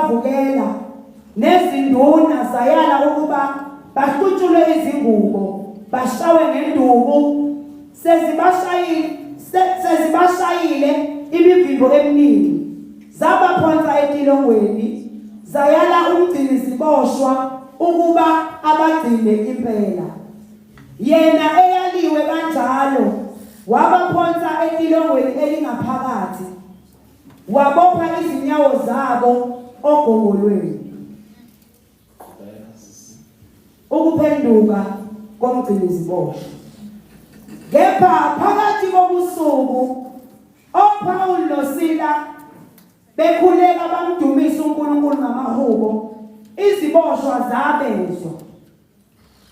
bavukela nezinduna zayala ukuba bahlutshulwe izingubo bashawe ngenduku sezibashayile imivimbo eminingi zabaphonsa etilongweni zayala umgcini ziboshwa ukuba abagcine impela yena eyaliwe kanjalo wabaphonsa etilongweni elingaphakathi wabopha izinyawo zabo ogongolweni ukuphenduka komgcini ziboshwa kepha phakathi kobusuku oPaul noSila bekhuleka bamdumisa uNkulunkulu ngamahubo iziboshwa zabezwa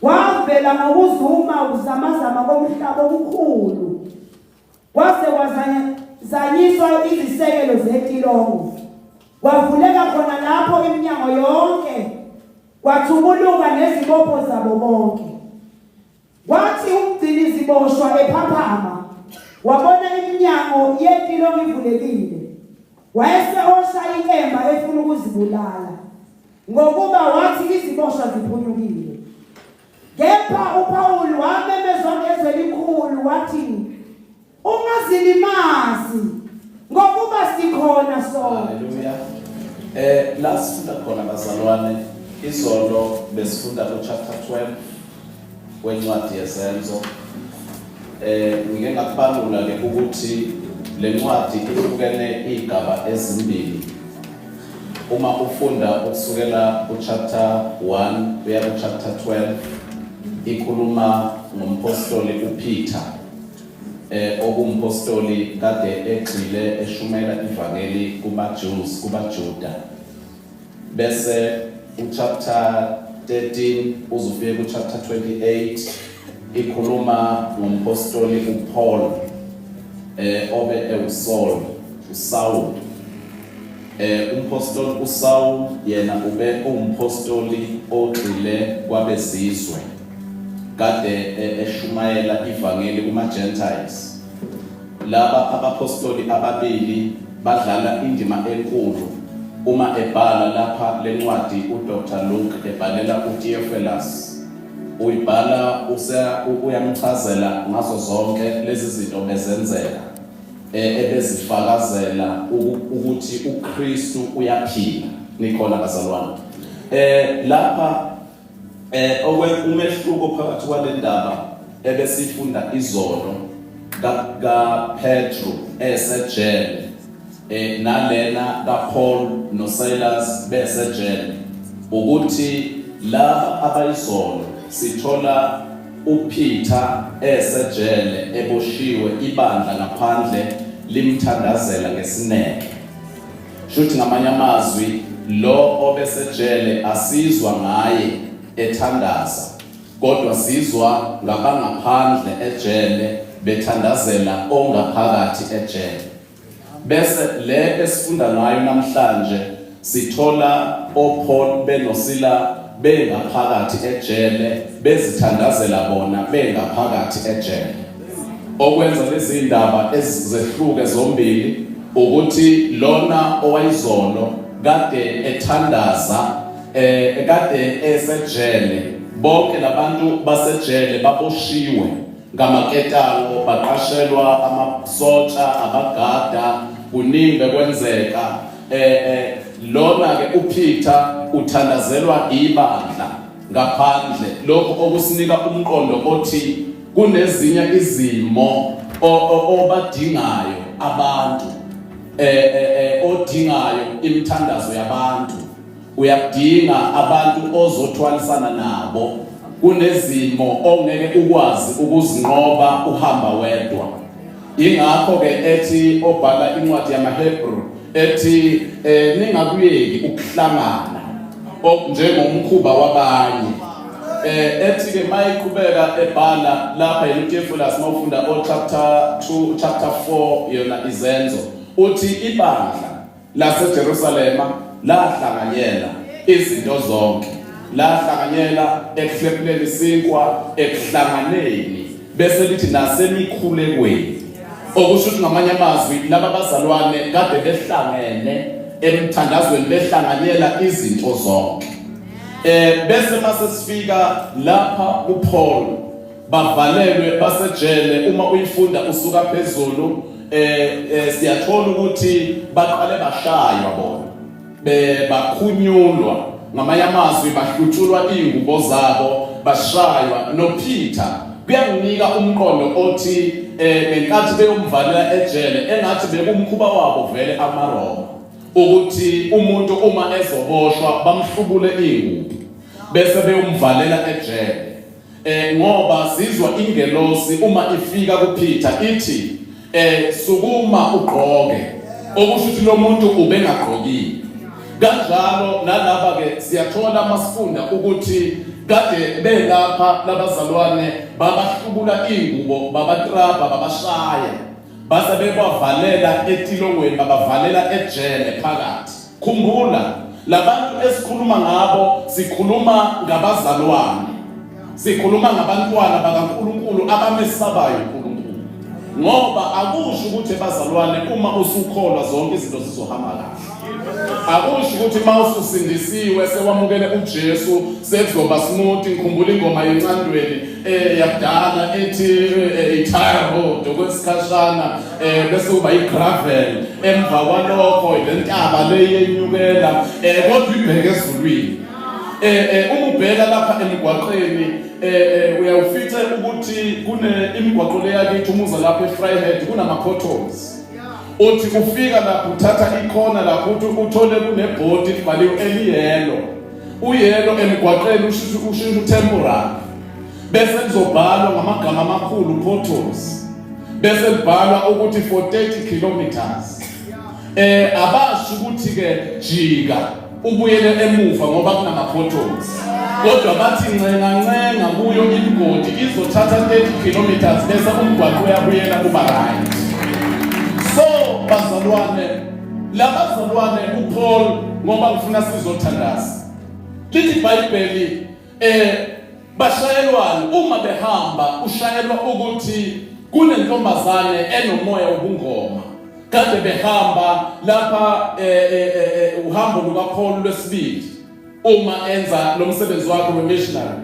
wavela ngokuzuma uzamazama komhlaba omkhulu kwase kwazanyiswa izisekelo zetilongo kwavuleka khona lapho iminyango yonke kwathubuluka nezibopho zabo bonke wathi umgcini ziboshwa ephaphama wabona iminyango yetilongo ivulekile wayesehosha inkemba efuna ukuzibulala ngokuba wathi iziboshwa ziphunyukile kepha uPaul wamemezwa ngezwi elikhulu wathi ungazilimazi ngokuba sikhona sonke. Haleluya. La sifunda khona bazalwane izolo besifunda chapter 12 wencwadi yezenzo. Ngike ngakubangula ke ukuthi le ncwadi ihlukene igaba ezimbili. Uma ufunda ukusukela chapter 1 kuya chapter 12 ikhuluma ngompostoli uPeter okumpostoli kade egxile eshumela ivangeli kumaJews kubaJuda bese chapter 13 uzufika chapter 28 ikhuluma ngompostoli uPaul obe uSaul umpostoli uSaul yena ube umpostoli ogxile kwabezizwe kade eshumayela ivangeli kuma-Gentiles. Laba abapostoli ababili badlala indima enkulu uma ebhala lapha lencwadi uDr. Luke ebhalela uTheophilus. Uyibhala uyamchazela ngazo zonke lezi zinto bezenzeka ebezifakazela ukuthi uKristu uyaphila. Nikhona bazalwane. Lapha umehluko phakathi kwalendaba ebesifunda izolo kaPetru esejele nalena kaPaul noSilas besejele ukuthi laba abayizolo sithola uPeter esejele eboshiwe ibandla ngaphandle limthandazela ngesineke shuthi ngamanye amazwi lo obesejele asizwa ngaye ethandaza kodwa sizwa ngabangaphandle ejele bethandazela ongaphakathi ejele bese le esifunda ngayo namhlanje sithola oPaul benosila bengaphakathi ejele bezithandazela bona bengaphakathi ejele okwenza lezi indaba ezizehluke zombili ukuthi lona owayizolo kade ethandaza ekade esejele bonke labantu basejele baboshiwe ngamaketalo baqashelwa amasotsha abagada kuningi bekwenzeka lona ke uPeter uthandazelwa ibandla ngaphandle lokho okusinika umqondo othi kunezinye izimo obadingayo abantu odingayo imithandazo yabantu uyadinga abantu ozothwalisana nabo kunezimo ongeke ukwazi ukuzinqoba uhamba wedwa ingakho ke ethi obhala incwadi yamaHebrew ethi ningakuyeki ukuhlangana njengomkhuba wabanye ethi ke mayiqhubeka ebhala lapha uTheophilus mawufunda chapter 2 chapter 4 yona izenzo uthi ibandla laseJerusalema lahlanganyela izinto zonke lahlanganyela ekuhlephuleni isinkwa ekuhlanganeni bese lithi nasemikhulekweni okusho ukuthi ngamanye amazwi laba bazalwane kade behlangene emthandazweni behlanganyela izinto zonke. Bese mase sifika lapha uPaul bavalelwe basejele. Uma uyifunda usuka phezulu siyathola ukuthi baqale bashaywa bona, bakhunyulwa ngamanye amazwi, bahlutshulwa ingubo zabo, bashaywa. noPeter kuyanginika umqondo othi ngenkathi beyomvalela ejele engathi bekumkhuba wabo vele amaRoma ukuthi umuntu uma ezoboshwa bamhlubule ingubo bese beyomvalela ejele. Ngoba sizwa ingelosi uma ifika kuPeter ithi sukuma ugqoke, okusho ukuthi lo muntu ubengagqokile. Kanjalo nalaba ke siyathola masifunda ukuthi kade belapha labazalwane babahlubula ingubo, babatraba, babashaya, base bebavalela etilongweni, babavalela ejele phakathi. Khumbula labantu esikhuluma ngabo sikhuluma ngabazalwane, sikhuluma ngabantwana bakaNkulunkulu abamesabayo uNkulunkulu. Ngoba akusho ukuthi bazalwane uma usukholwa zonke izinto zizohamba kahle. Akusho ukuthi mawususindisiwe sewamukele uJesu sekuzoba smooth. Ngikhumbula ingoma yencandweni yakudala ethi itire road okwesikhashana bese kuba igravel, emva kwalokho lentaba leyenyukela kodwa ibheke ezulwini. Uma ubheka lapha emgwaqeni uyawufica ukuthi kune imigwaqo leyakithi umuza lapha eFryhead kunama potholes. Uthi ufika lapho uthatha ikhona lapho uthole kunebhodi libhaliwe eliyelo. Uyelo emgwaqeni ushintsha utemporary. Bese kuzobhalwa ngamagama amakhulu potholes. Bese libhalwa ukuthi for 30 kilometers. Abasho ukuthi ke jika ubuyele emuva ngoba kunama potholes. Kodwa bathi ncenga kuyo imigodi izothatha 30 kilometers bese umgwaqo uyabuyela kuba right. So bazalwane, labazalwane uPaul ngoba ngifuna sizothandaza. Lithi iBhayibheli bashayelwana uma behamba ushayelwa ukuthi kunentombazane enomoya wobungoma. Kade behamba lapha uhambo lukaPaul lwesibili uma enza lo msebenzi wakhe wemissionary.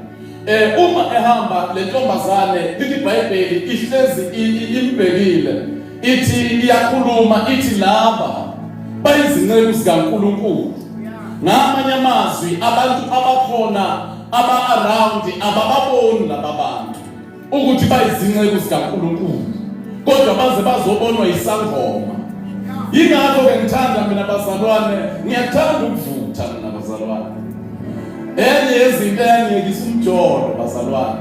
Uma ehamba le ntombazane lithi iBhayibheli ihlezi imbekile. Ithi iyakhuluma ithi laba bayizinceku zikaNkulunkulu. Ngamanye amazwi abantu abakhona aba-around abababoni laba bantu ukuthi bayizinceku zikaNkulunkulu, kodwa baze bazobonwa isangoma. Yingakho-ke ngithanda mina bazalwane, ngiyathanda ukuvutha mina bazalwane. Enye yezinto engiyekisa umjolo bazalwane.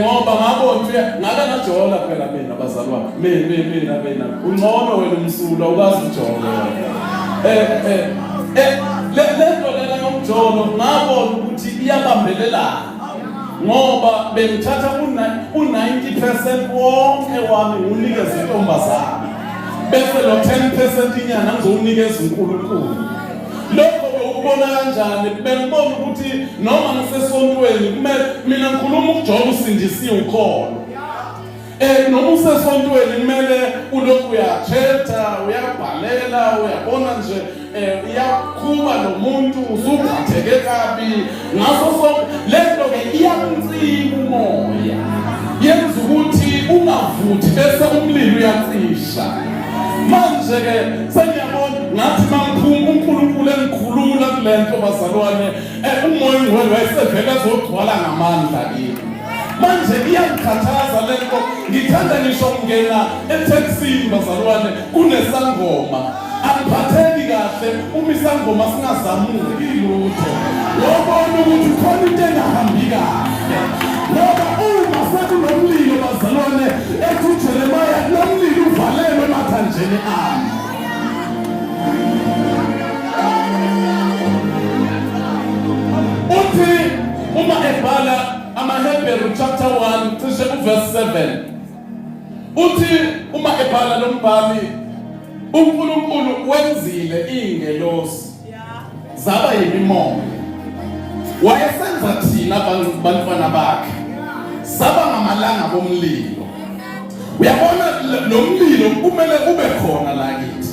Ngoba ngabona nje ngaka najola phela mina bazalwane. Mina ungcono wena umsula ukazi ujola. Lento lena yomjolo ngabona ukuthi iyabambelelana. Ngoba bengithatha u90% wonke wami unikeza intombazana. Bese lo 10% inyana ngizowunikeza uNkulunkulu. Lokho ukubona kanjani? Bengibona ukuthi noma ngisesontweni kumele mina ngikhuluma ukujola usindisiwe ukholo. Noma usesontweni kumele ulokhu uyathetha, uyabhalela, uyabona nje iyakhuba lo muntu usuphatheke kabi. Ngaso sonke lento ke iyamncima umoya. Yenza ukuthi ungavuthi bese umlilo uyacisha. Manje ke sengiyabona ngathi mangiphuma uNkulunkulu engikhulula kulento bazalwane umoya ngwele wayesevela zogcwala ngamandla kimi. Manje iyangikhathaza lento, ngithanda ngisho ngena eTexini bazalwane kunesangoma. Angiphatheki kahle uma isangoma singazamuki lutho. Ngobona ukuthi khona into engahambi kahle. Ngoba uma sekunomlilo bazalwane eThujelemaya nomlilo uvalelwe emathanjeni ami. Uthi uma ebhala amaHebrew chapter 1 cishe verse 7. Uthi uma ebhala lo mbhali uNkulunkulu wenzile ingelosi zaba yimimoya. Wayesenza thina bantwana bakhe saba ngamalanga bomlilo. Uyabona lo mlilo kumele ube khona la kithi.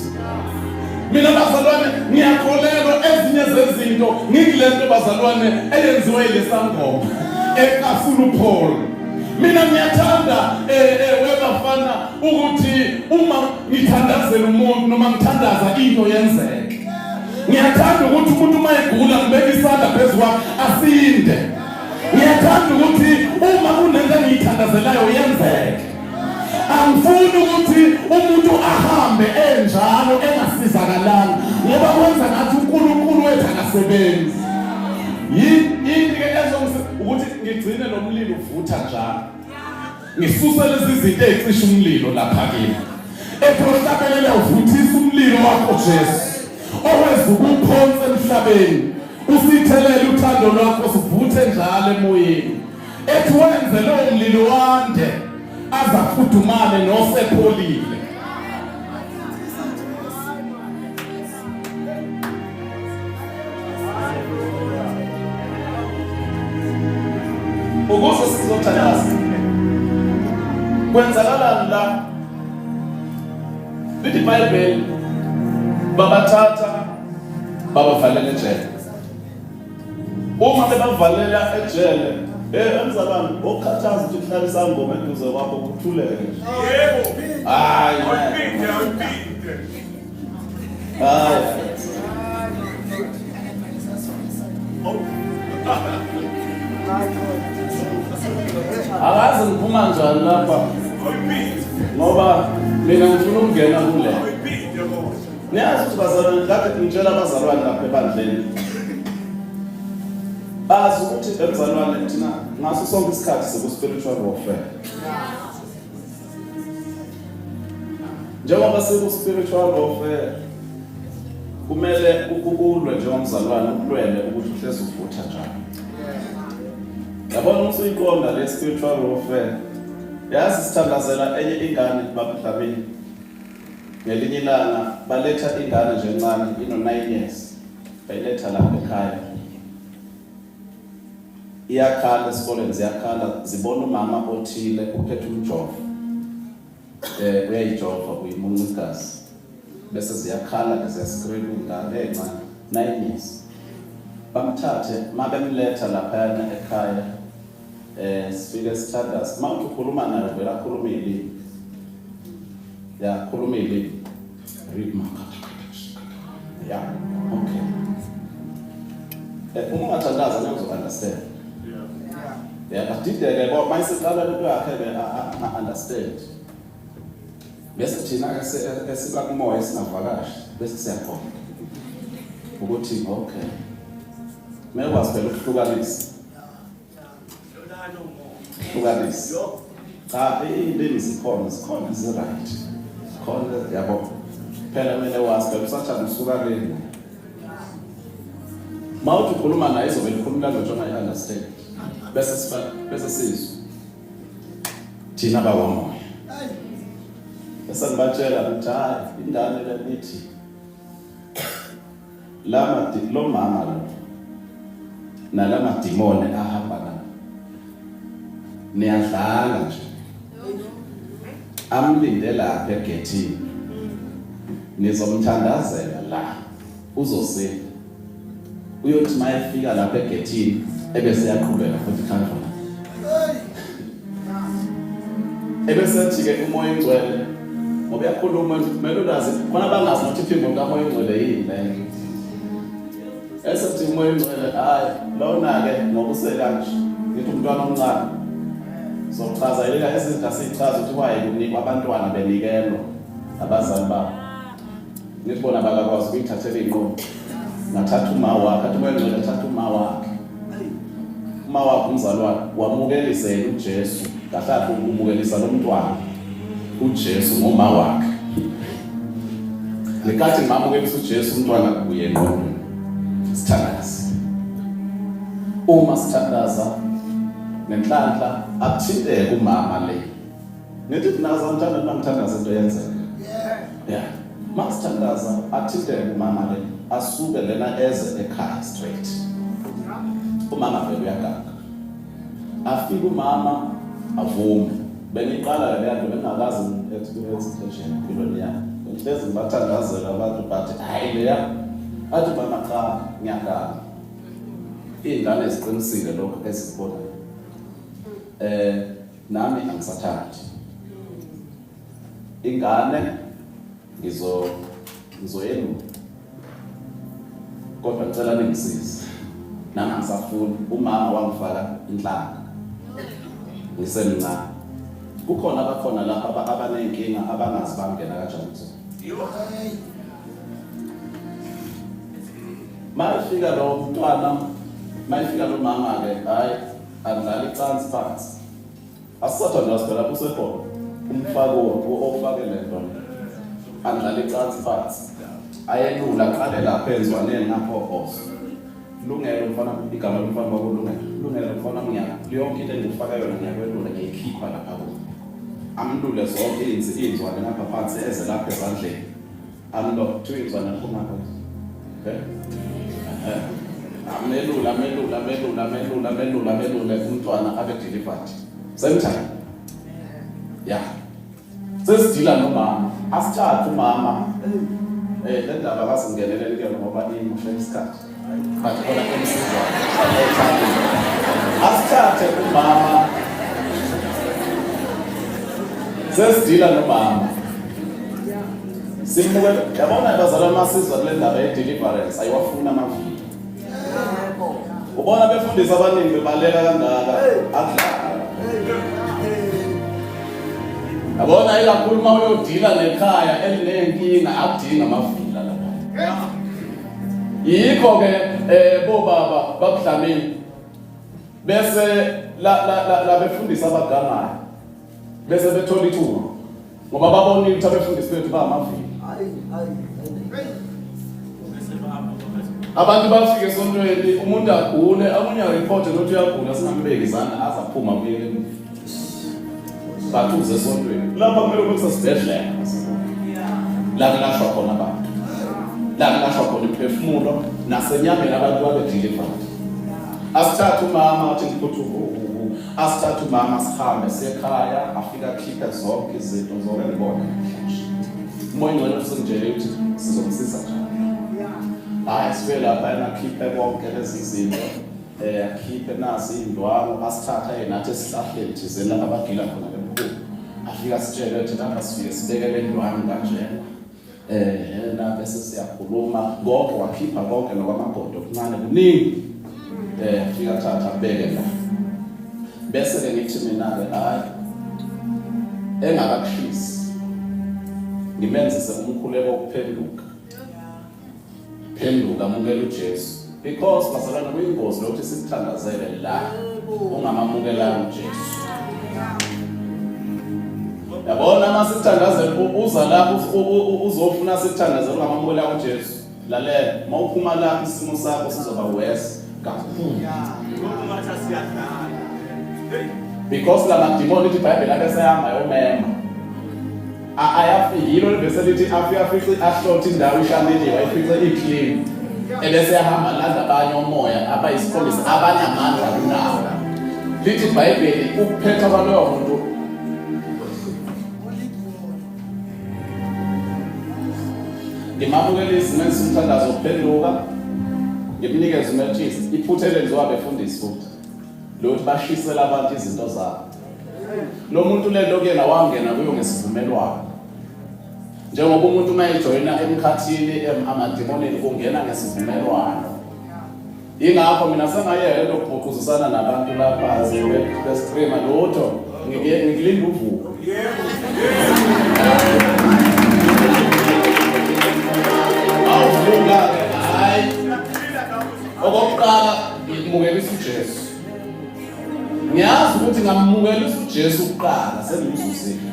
Mina bazalwane ngiyakholelwa ezinye zezinto ngikilento bazalwane eyenziwe lesangoma eKafulu Paul. Mina ngiyathanda webafana ukuthi uma ngithandazela umuntu noma ngithandaza into yenzeke. Ngiyathanda ukuthi umuntu uma egula ngibeke isandla phezu kwakhe asinde. Ngiyathanda ukuthi uma kunento engiyithandazelayo yenzeke. Angifuni ukuthi umuntu ahambe enjalo engasizakalanga ngoba kwenza ngathi uNkulunkulu wethu akasebenzi. Yini ke ukuthi ngigcine nomlilo uvutha njalo. Ngisuse lezi zinto ezicisha umlilo lapha kimi. Ephosabelele uvuthisa umlilo wakho Jesu. Owenza ukuphonsa emhlabeni. Usithelele uthando lwakho sivuthe njalo emoyeni. Ethi wenze lo mlilo wande azafudumale nosepholile. Ukuze sizothandaza kwenzakalani la lithi iBhayibheli babathatha babavalela ejele. Uma bebavalela ejele emzalwane okhathaza ukuthi kuhlala isangoma eduze kwakho kuthuleke nje. Yebo. Hayi. Akazi ngiphuma njani lapha ngoba mina ngifuna ukungena kule. Niyazi ukuthi bazalwane kade ngitshela abazalwane lapha ebandleni. Bazi ukuthi emzalwane thina ngaso sonke isikhathi siku-spiritual warfare. Njengoba siku-spiritual warfare kumele ukulwe njengomzalwane ukulwele ukuthi uhlezi uvutha njalo. Yabona ukuthi uyiqonda le spiritual warfare. Yazi sithandazela enye ingane babuhlabeni. Ngelinye ilanga baletha ingane nje encane ino9 years. Bayiletha lapha ekhaya. Iyakhala esikoleni ziyakhala zibona umama othile uphethe umjovo. Uyayijova uyimunca igazi. Bese ziyakhala ziyascream ingane encane 9 years. Bamthathe mabemletha lapha ekhaya. Sifike sithandaza manje ukhuluma naye vela khuluma ilimi. Ya khuluma ilimi. Read mark. Yeah, okay. Uma ungathandaza ngeke understand. Yeah, adideke ngoba mayiseqala into yakhe understand. Bese thina esiba kumoya sinavakashi bese siyaqonda ukuthi okay. Kumele kwaziphela ukuhlukanisa. Hlukanisa. Cha ilimi zikhona zi-right. Khona yabo. Phela kumele wazi phela usathanda usukaleni. Mawuthi ukhuluma naye izovela ikhuluma language ongayi-understand. Bese sizwe. Thina bawamoya. Bese ngibatshela ukuthi hayi indane lelithi lo mama lo nalamadimone ahamba nawo niyadlala nje amlinde lapha egethini nizomthandazela la uzosila uyothi mayefika lapha egethini ebese yaqhubeka futhi khandla ebese athi-ke umoya engcwele ngoba yakhuluma kumele ulazi khona bangazi ukuthi iphimbo kamoya engcwele yini leyo esethi umoya engcwele hayi lona-ke ngoba usekanje ngithi umntwana omncane sochaza ilela ezinto asichaza ukuthi waye kunikwa abantwana benikelwa abazali babo nithi bona bakakwazi ukuyithathela iy'nqumo ngathatha uma wakhe athi umoya engcwele athatha uma wakhe uma wakhe umzalwane wamukelisa yena uJesu kahle umukelisa lo mntwana uJesu ngoma wakhe lekathi ngamukelisa uJesu umntwana kuye engqondweni sithandaza uma sithandaza nenhlanhla akuthinteke umama le nithi kunaza mthanda namthandaza into yenzeka yeah masithandaza akuthinteke umama le asuke lena eze ekhaya straight umama vele uyaganga afika umama avume bengiqala le nto bengakazi experience station impilweni yakhe ngihlezi ngibathandazela abantu bathi hayi leya athi bana cha ngiyakala iy'ngane ziqinisile lokho ezikubonayo nami angisathandi ingane ngizoyelula kodwa ngicela ningisize nami angisafuni umama wangifaka inhlanga ngisemncane kukhona abakhona lapha abanenkinga abangazi bangena kanjani mayifika lo mntwana mayifika lo mama-ke hayi andlala icansi phansi asisathandwa siphela kusekhona umfako ofake le nto andlala icansi phansi ayelula qale lapha enzwaneni ngaphokoso lungelo mfana igama lomfana wakulungelo lungelo mfana mnyaka yonke into engifaka yona ngiyakwelula ngiyikhipha lapha kulo amlule zonke izwane lapha phansi eze lapha ezandleni amlo kuthiwa izwane liphuma lapha amelula umntwana abe delivered same time yeah sesidila nomama asithathe umama le ndaba kasingenelele ke ngoba imosha isikhathi but khona emsizwa asithathe umama sesidila nomama simbuke yabona bazalwane masizwa kule ndaba ye-deliverance ayiwafuna amavili ubona befundisa abaningi bebaleka kangaka akudlala yabona ikakhulu uma uyodila nekhaya elinenkinga akudinga amavila lapha yikho-ke bobaba bakudlamini bese la befundisa abagangayo bese bethola ithuba ngoba babonile ukuthi abefundisi bethu bamavila abantu bafike esontweni umuntu agule amunye aripothe ukuthi uyagula singambeki izandla azaphuma kuye bathuze esontweni lapha kumele kube kusesibhedlela la kulashwa khona abantu la kulashwa khona imphefumulo nasenyameni abantu babedelivered asithathe umama athi ngikuthi asithathe umama sihambe sekhaya afika akhiphe zonke izinto zonke ngibona umoya ngcono usengitshele ukuthi sizomsiza njani hayi sibe lapha nakhiphe konke lezi zinto akhiphe nasi indwangu asithatha nathi esihlahleni thizeni lapha abagila khona lemkhulu afika sitshele ukuthi lapha sifike sibeke le ndwangu kanjena na bese siyakhuluma konke wakhipha konke nokwamagodo okuncane kuningi fika thatha beke la bese-ke ngithi mina-ke hayi engakakushisi ngimenzise umkhuleko wokuphenduka phenduka amukela uJesu because bazalwane kuyingozi lokuthi sikuthandazele la ungamamukelanga uJesu yabona uma sikuthandazele uza lapho uzofuna sikuthandazele ungamamukelanga uJesu lalela uma uphuma lapho isimo sakho sizoba worse kakhulu because la madimoni ithi iBhayibheli akesehamba yomema ayafika bese lithi afika ahlothe indawo ishaneliwe ayifice iclean ebese yahamba landa abanye omoya abayisikhombisa abanamandla kunawo lithi iBhayibheli ukuphetha kwaloyo muntu ngimamukele isimeni somthandazo ukuphenduka ngimnikeze uMelchisi iphutha elenziwa abefundisi futhi lokuthi bashisela abantu izinto zabo lo muntu lento kuyena wangena kuyo ngesivumelwano njengoba umuntu uma ejoyina emkhathini amadimoni kungena ngesivumelwano ingakho mina sengayeke lokubhuquzisana nabantu lapha besicreama lutho ngilinda uvuko awuvuka-ke hayi okokuqala ngikumukelisa uJesu ngiyazi ukuthi ngamukelisa uJesu kuqala sengimzuzile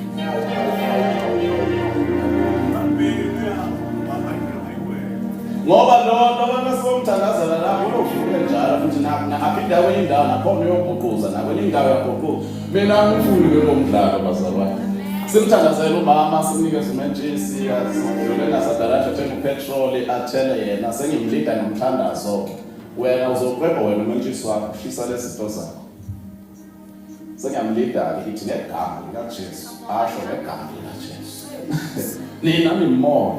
ngoba lo besomthandazela lapho unovuke njalo futhi aphinda kwenye indawo nakhona uyobhuquza nakwenye indawo yabhuquza mina ngifuni lo mdlalo bazalwane simthandazela umama simnikeze uMelchisi yona sadalatsha athenga upetrol athele yena sengimlida ngomthandazo wena uzoqhubeka wena uMelchisi wakho ushisa lezi zinto zakho sengiyamlida-ke ithi ngegama likaJesu asho ngegama likaJesu nina nimoya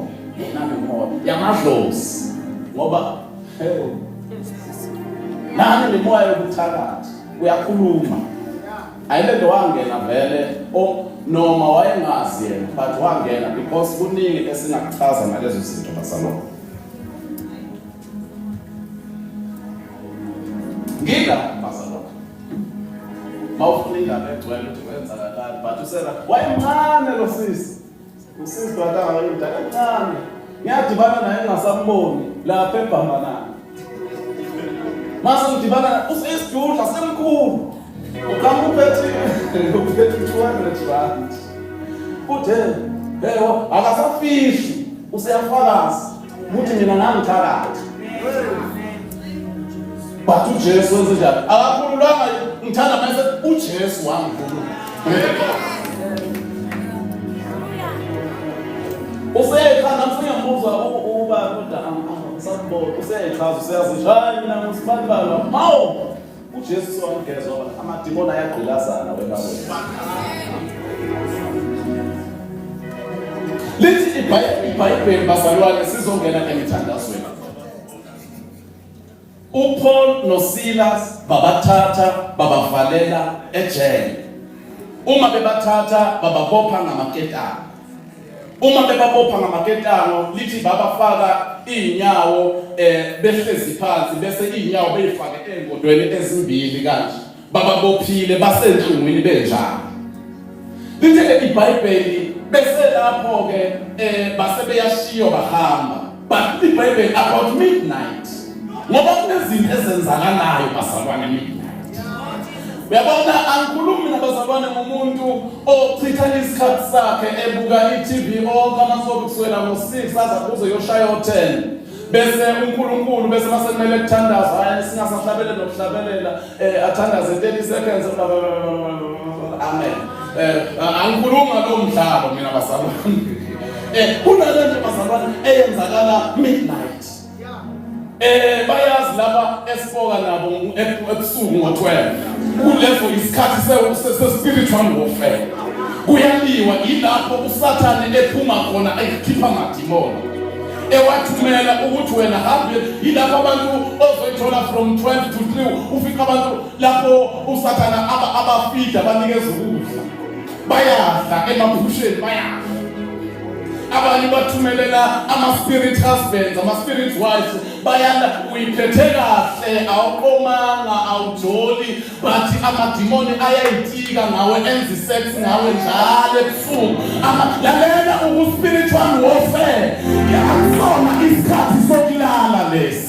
yamadlozi ngoba nani nimoya yokuthakatha uyakhuluma ayilento wangena vele noma wayengazi yena but wangena because kuningi esingakuchaza ngalezo zinto basalona ngila basalona mawufuna indaba egcwele ukuthi kwenza kanjani but usela wayemncane lo sisi usisi badala yindaba encane ngiyadibana naye ngasamboni lapha eBhambanana mase ngidibana usesidudla semkhulu ukamuphethe 200 rand uthe yebo akasafihli useyafakaza ukuthi mina ngangithakatha but uJesu wenze njani akakhululanga ngithanda mase uJesu wangikhulula usekhanda mfuyambuza uba kodwa sanibona useyichaza useyazishaya mina ngisibalibala mawo uJesu wangezwa amadimoni ayagqilazana webabona lithi iBhayibheli bazalwane sizongena emithandazweni uPaul noSilas babathatha babavalela ejele uma bebathatha bababopha ngamaketane uma bebabopha ngamaketano lithi babafaka inyawo behlezi phansi bese inyawo beyifake engodweni ezimbili kanje bababophile basenhlungwini benjalo lithi iBhayibheli bese lapho ke base beyashiyo bahamba but iBhayibheli about midnight ngoba kunezinto ezenzakalayo bazalwane midnight uyabona angikhulumi nabazalwane ngomuntu ochitha isikhathi sakhe ebuka iTV onke amasoka kusukela ngo6 aza kuze yoshaya u10 bese uNkulunkulu bese mase kumele kuthandaza hayi singasahlabele nokuhlabelela athandaze 30 seconds amen angikhuluma lo mdlalo mina bazalwane kunalento bazalwane eyenzakala midnight bayazi laba esifoka nabo ebusuku ngo12 kulezo isikhathi se-spiritual warfare kuyaliwa yilapho usathane ephuma khona ekhipha amadimoni ewathumela ukuthi wena hambe yilapho abantu ozoyithola from 12 to 3 ufika abantu lapho usathana abafida banikeza ukudla bayadla emaphusheni bayadla abanye bathumelela ama-spirit husbands ama-spirit wives bayala uyiphethe kahle awuqomanga awujoli bathi amadimoni ayayitika ngawe enza isex ngawe njalo ebusuku lalela uku-spiritual warfare yakusona isikhathi sokulala lesi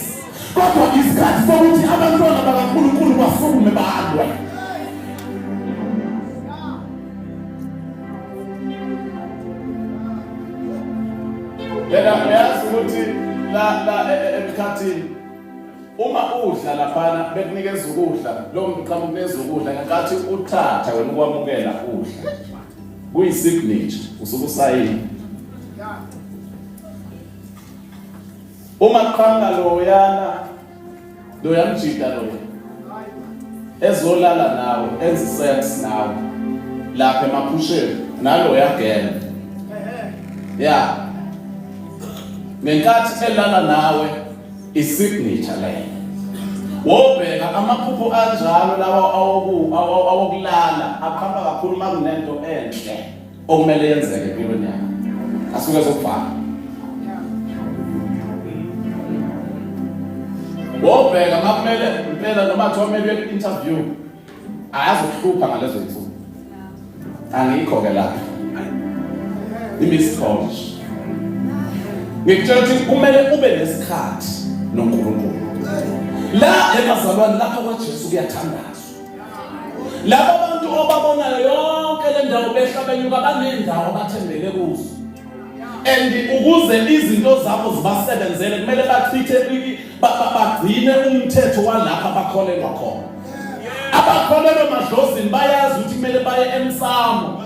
kodwa isikhathi sokuthi abantwana bakaNkulunkulu basukume balwe yena uyazi ukuthi la emkhathini uma udla laphana bekunikeza ukudla lo muntu qhamuka kunikeza ukudla ngenkathi uthatha wena ukwamukela udla kuyisignature usuke usayini uma qhamuka lo yamjida lo ezolala nawe enza sex nawe lapha emaphusheni nalo yagena yeah ngenkathi elala nawe isignature leyo wobheka amaphupho anjalo lawa awokulala aqhamba kakhulu makunento enhle okumele yenzeke empilweni yakho asuke zokufana wobheka makumele impela noma thomele interview ayazokuhlupha ngalezo zinsuku angikho ke lapha imiskhoshi ngikutshela ukuthi kumele ube nesikhathi noNkulunkulu la ebazalwane lapha kwaJesu kuyathandazwa laba bantu obabonayo yonke le ndawo behla benyuka banendawo bathembele kuzo and ukuze izinto zabo zibasebenzele kumele bachithe bagcine umthetho walapha bakholelwa khona abakholelwa madlozini bayazi ukuthi kumele baye emsamo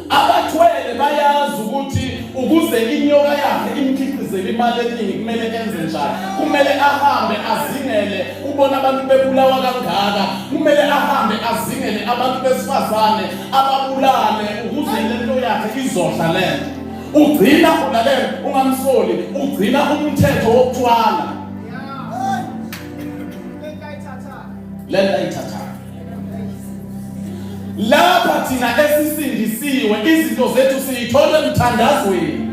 abathwele bayazi ukuthi ukuze inyoka yakhe imkhiqizele imali eningi kumele enze njani kumele ahambe azingele ubona abantu bebulawa kangaka kumele ahambe azingele abantu besifazane ababulale ukuze lento yakhe izodla lento ugcina ulalela ungamsoli, ugcina umthetho wokuthwala. Lena ayithatha lapha thina esisindisiwe izinto zethu siyithola emthandazweni.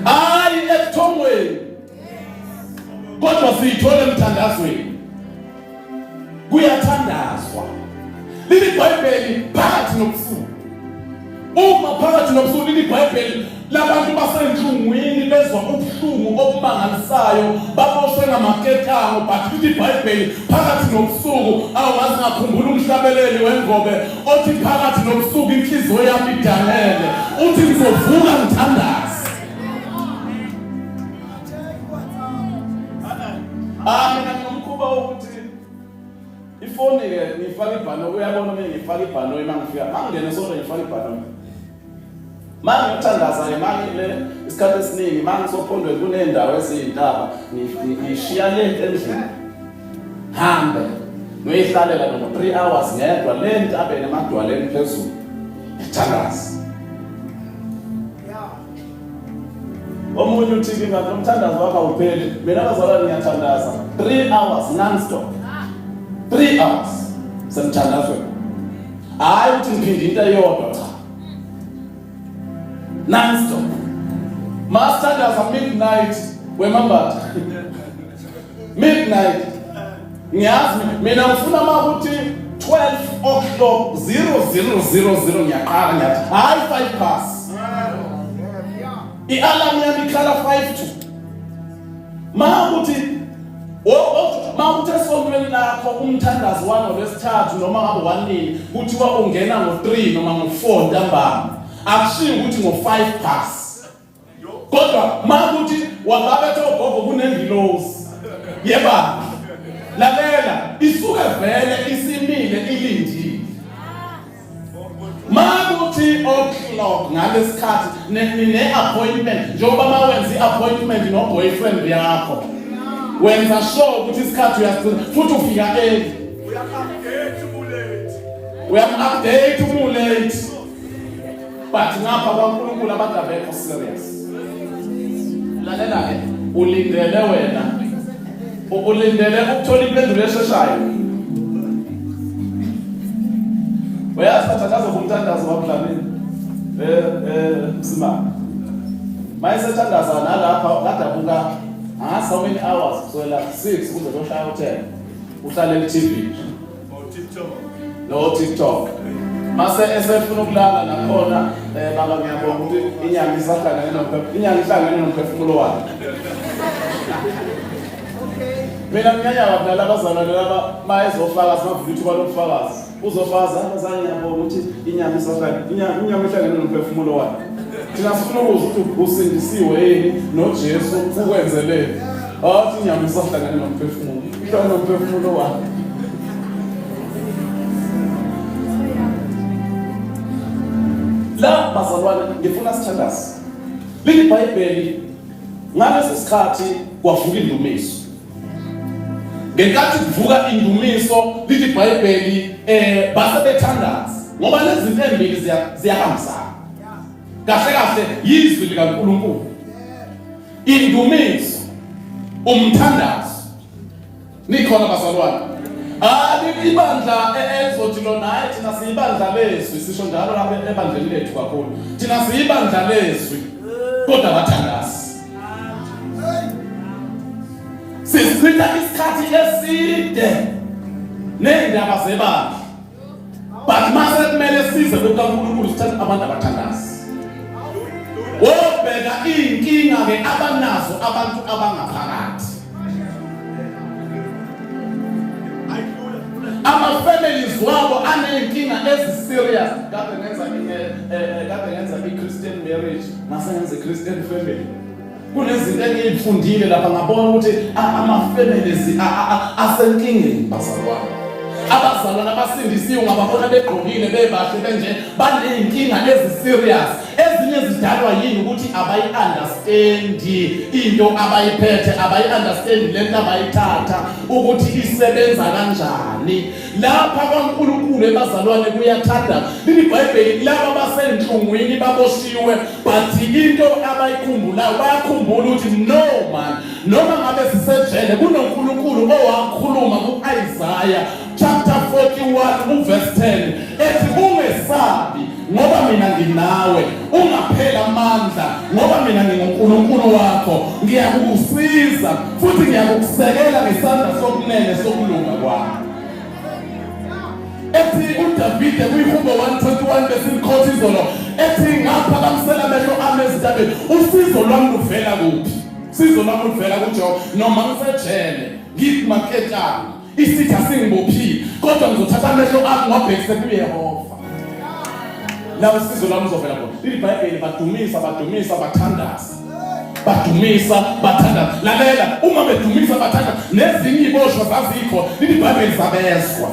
Hayi ebuthongweni, kodwa siyithola emthandazweni. Kuyathandazwa. Leli Bhayibheli phakathi nobusuku. Uma phakathi nobusuku leli Bhayibheli labantu basenhlungwini bezwa ubuhlungu obumangalisayo, baboshwe ngamakethango, but leli Bhayibheli phakathi nobusuku awungazi ngakhumbula umhlabeleli wengobe othi phakathi nobusuku inhliziyo yami idangele, uthi ngizovuka ngithandaze. Mina ngomkhuba ukuthi ifoni ke ngifaka ibhano, uyabona mina ngifaka ibhano mangifika mangene sonto ngifaka ibhano. Manje ngithandaza ke manje isikhathi esiningi manje sophondwe kunendawo ezintaba ngishiya lento endlini. Hambe noyihlalela noma 3 hours ngedwa lento abene emadwaleni phezulu. Ngithandaza. Omunye uthi ngomthandazo wakho awupheli. Mina bazalwane ngiyathandaza 3 hours non-stop. 3 hours semthandazwe. Hayi uthi ngiphinde into eyodwa cha. Non-stop. Masithandaza midnight wemambata. Midnight. Ngiyazi mina ngifuna makuthi 12 o'clock 00:00 ngiyaqala ngiyathi hayi 5 past. I-alarm yami ikhala 5 to. Makuthi esontweni lakho umthandazo wami wesithathu noma ngabe 1 nini kuthiwa ungena ngo3 noma ngo4 ntambama, akushiyi ukuthi ngo5 past. Kodwa makuthi wababethe ogogo kunengilosi yeba lalela isuke vele isimile ilindile. Makuthi o'clock ngalesikhathi ne-appointment, njengoba mawenza i-appointment no-boyfriend yakho wenza sure ukuthi isikhathi uyasicina futhi ufika early. Uyam-update umu-late, but ngapha kwaNkulunkulu abantu abekho serious. Lalela-ke ulindele wena, ulindele ukuthola impendulo esheshayo. Uyazi bathandaza kumthandazo wamdlamini Msimanga. Mayisethandaza nalapha kadabuka how many hours kuswela 6 kuze kuyoshaya u10 uhlale ku-TV no TikTok. Mase esefuna ukulala nakhona baba ngiyabonga ukuthi inyanga ihlangene nomphefumulo wakhe. Mina ngiyanyaka phela abazalwane laba mayezofaka simavuka ithuba lokufakaza. Uzofaza abazalwane ngiyabonga ukuthi inyanga ihlangene nomphefumulo wakhe. Thina sifuna ukuthi usindisiwe yini noJesu ukwenzeleni. Athi inyanga isahlangene nomphefumulo. Ihlangene nomphefumulo wakhe. La bazalwane ngifuna sithandaze. Leli Bhayibheli ngaleso sikhathi kwavuka indumiso. Ngenkathi kuvuka indumiso leli Bhayibheli basebethandaza ngoba lezi zinto embili ziyahambisana. Kahle kahle yizwi likaNkulunkulu. Indumiso, umthandazo. Nikhona bazalwane. Ibandla ezothi lona hayi thina siyibandla lezwi, sisho njalo lapha ebandleni lethu kakhulu. Thina siyibandla lezwi kodwa bathandazi. Sisichitha isikhathi eside nendaba zebandla. But mase kumele size kuNkulunkulu sithathe abantu abathandazi. Wobheka inkinga ke abanazo abantu abangaphakathi. Ama-families wabo aney'nkinga ezi-serious. Kade ngenza i-Christian marriage, nasengenza i-Christian family. Kunezinto engiyifundile lapha ngabona ukuthi ama-families asenkingeni bazalwane. Abazalwane abasindisiwe ngababona begqokile bebahle benje baney'nkinga ezi-serious. Ezinye zidalwa yini ukuthi abayi-understand into abayiphethe, abayi-understand lento abayithatha ukuthi isebenza kanjani. Lapha kwaNkulunkulu ebazalwane kuyathanda leli iBhayibheli laba basenhlungwini baboshiwe, but into abayikhumbulayo bayakhumbula ukuthi no man, noma ngabe sisejele kunoNkulunkulu owakhuluma ku-Isaiah chapter 41 verse 10 ethi ungesabi ngoba mina nginawe, ungaphela amandla ngoba mina nginguNkulunkulu wakho, ngiyakusiza futhi ngiyakusekela ngesandla sokunene sokulunga kwami. Ethi uDavide kwiHubo 121 besimkhotha izolo ethi ngaphakamisela amehlo ami ezintabeni, usizo lwami luvela kuphi? Usizo lwami luvela kuJehova. Noma ngisejele ngikumaketana isitha singibophile, kodwa ngizothatha amehlo ami ngibhekise kuYehova. La usizo lwami luzovela khona. iBhayibheli badumisa bathandaza, badumisa bathandaza. Lalela, uma bedumisa bathandaza nezinye iboshwa zazikho iBhayibheli zabezwa,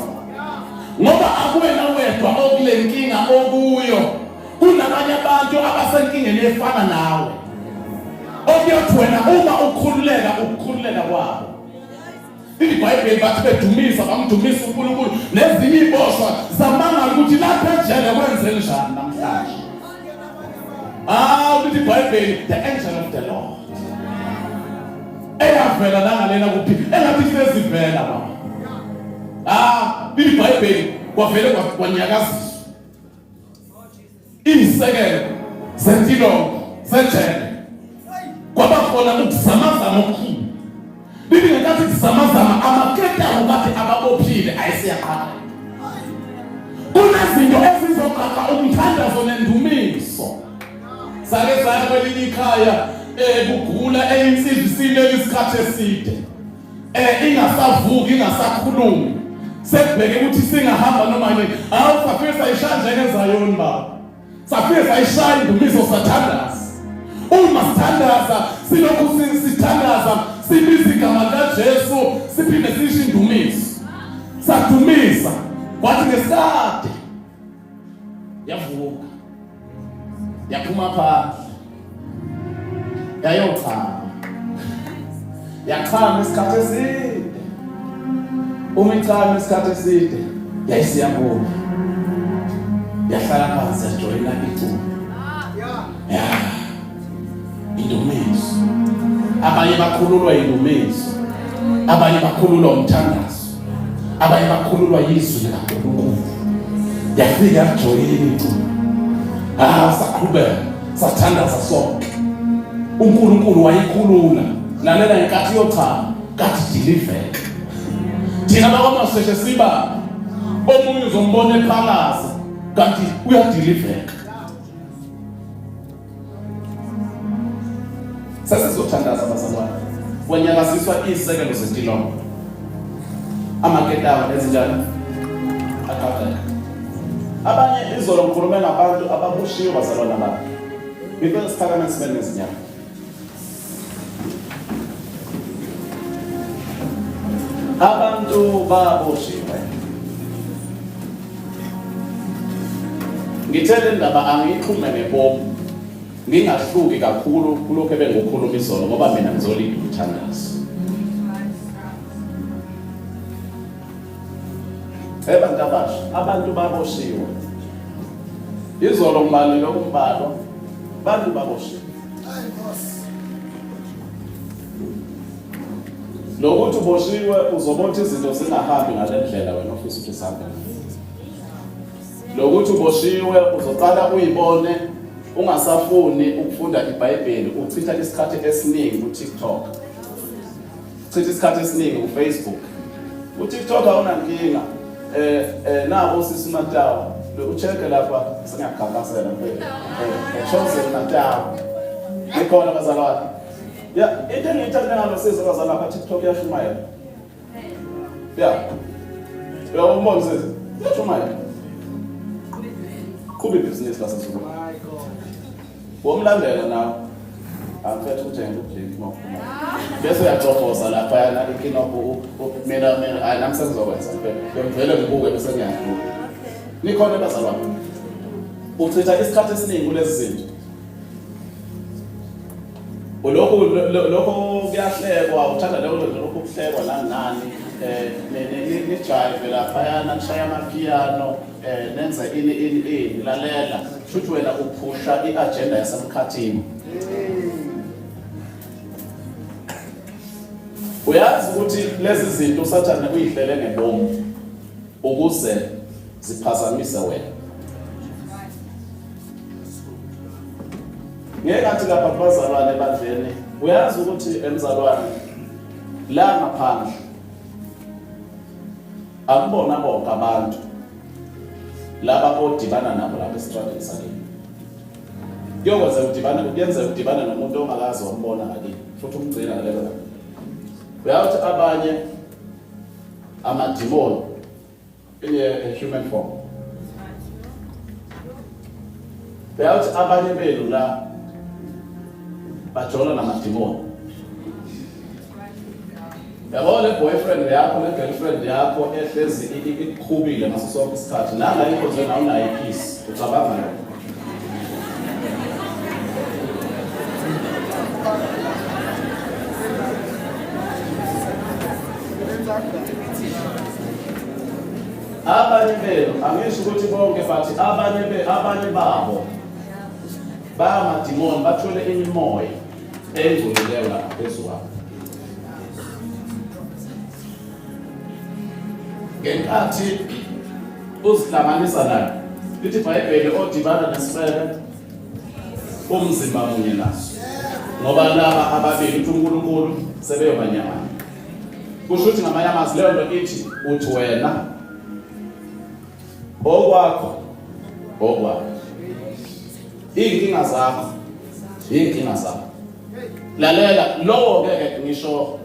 ngoba akuwena wedwa okule nkinga okuyo, kunabanye abantu abasenkingeni efana nawe, okuyothi wena uma ukukhululeka kwabo. iBhayibheli bathi bedumisa bamdumisa uNkulunkulu, nezinye iboshwa zamangala ukuthi lapha ejele kwenze njani namhlanje. Uthi iBhayibheli the angel of the Lord eyavela langalena kuphi engathi sezivela baba. iBhayibheli kwavele kwanyakaziswa izisekelo zentilongo zejele, kwaba khona ukuzamazama okukhulu. Bibi ngenkathi kuzamazama amaketabo kade ababophile ayisiyaqala. Kunezinto ezizoqaqa umthandazo nendumiso. Sake saya kwelinye ikhaya kugula eyinsizwa isilele isikhathi eside. Ingasavuki ingasakhulumi. Sekubheke ukuthi singahamba noma yini. Safike sayishaya njengezayoni baba. Safike sayishaya indumiso sathandaza. Uma sithandaza silokhu sithandaza sibiza igama likaJesu siphinde sisho indumiso. Sadumisa kwathi ngesikade yavuka yaphuma phansi yayochama yachama isikhathi eside. Uma ichama isikhathi eside yayisiyabona yahlala phansi yajoyina iculo. Indumiso. Abanye bakhululwa indumiso, abanye bakhululwa umthandazo, abanye bakhululwa yizwi likaNkulunkulu. Yafika yajoyina iculo. Saqhubeka sathandaza sonke. uNkulunkulu wayikhulula. Lalela ngenkathi yochama kathi deliver. Thina bakwaMasheshe siba omunye uzombona ephalaza kanti uyadeliver. Sasizothandaza abazalwane wanyakaziswa izisekelo zentilongo, amaketabo nezinjalo aqhaqeka. Abanye izolo ngikhulume nabantu ababushiwe bazalwane abantu. Ngifuna siphakame sibene nezinyawo. Abantu baboshiwe. Ngithele indaba angiyiqhume ngebomu. Ngingahluki kakhulu kulokho ebengikhuluma izolo ngoba mina ngizolinda umthandazo. Abantu abasha, abantu baboshiwe. Izolo ngibani lokumbalo, abantu baboshiwe. Lokuthi uboshiwe uzobona izinto zingahambi ngalendlela wena ofisa ukuthi zihambe. Lokuthi uboshiwe uzoqala uyibone ungasafuni ukufunda iBhayibheli, uchitha isikhathi esiningi kuTikTok. Uchitha isikhathi esiningi kuFacebook. uTikTok awunankinga. Nabo sisi Matawa, ucheke lapha singakhankasela mfethu. Chosen Matawa. Ikhona bazalwane. Yeah, into engiyithanda ngalo sisi bazalwane kuTikTok yashumayela. Yeah. Uyabona sisi? Yashumayela. Kubi business la sasuku. Womlandela nawe afethu uthenga ubhleki makhulu bese uyaxofoza lapha yana ikinopho mina namsengizokwenza ngivele ngibuke bese ngiyakhuluma. Nikhona bazalwane uchitha isikhathi esiningi kulezi zinto lokho kuyahlekwa uthanda lokho kuhlekwa nani nijive laphayana nishaya amapiano nenze ini lalela futhi wena uphusha i-agenda yasemkhathini. Uyazi ukuthi lezi zinto usathane uyihlele ngebomu ukuze ziphazamise wena. Ngekathi lapha bazalwane ebandleni uyazi ukuthi emzalwane la ngaphandle akubona bonke abantu laba odibana nabo lapha esitradeni sakini. Kuyenzeka udibana nomuntu ongakazi wambona ngakini futhi umgcina ngalelo la. Uyathi abanye amadimoni in a human form. Uyathi abanye benu la bajola namadimoni. Yabo le boyfriend yakho le girlfriend yakho ehlezi ikhubile ngaso sonke isikhathi nanga inkonzo nayo unayo peace ucabanga lo. Abanye benu angisho ukuthi bonke but abanye babo bayamadimoni bathole imimoya engcolileyo lapha phezulu. Ngenkathi uzihlanganisa nayo lithi iBhayibheli odibana nesifebe umzimba munye naso ngoba laba ababili uthi uNkulunkulu sebeyobanyamana. Kusho ukuthi ngamanye amazwi leyo nto ithi uthi wena okwakho inkinga zakho lalela lowo ke ngisho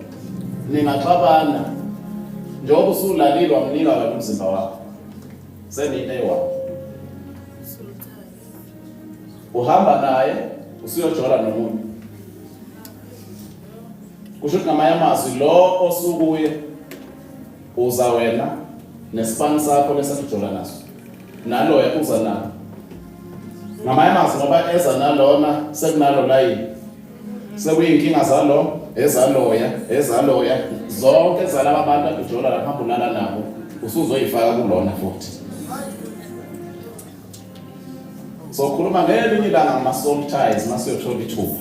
ningaxabana njengoba usulalilwa mnika wena umzimba wakho seninte wakho uhamba naye usuyojola nomuntu. Kusho ukuthi ngamanye amazwi lo osukuye uza wena nesipani sakho lesikujola naso naloya uza nayo. Ngamanye amazwi ngoba eza nalona sekunalo layini sekuyinkinga zalo ezaloya zonke zalaba abantu akujola lapha mbunana nabo usuzoyifaka kulona futhi. So khuluma ngelinye ilanga ngama-soul ties masiyothola ithuba.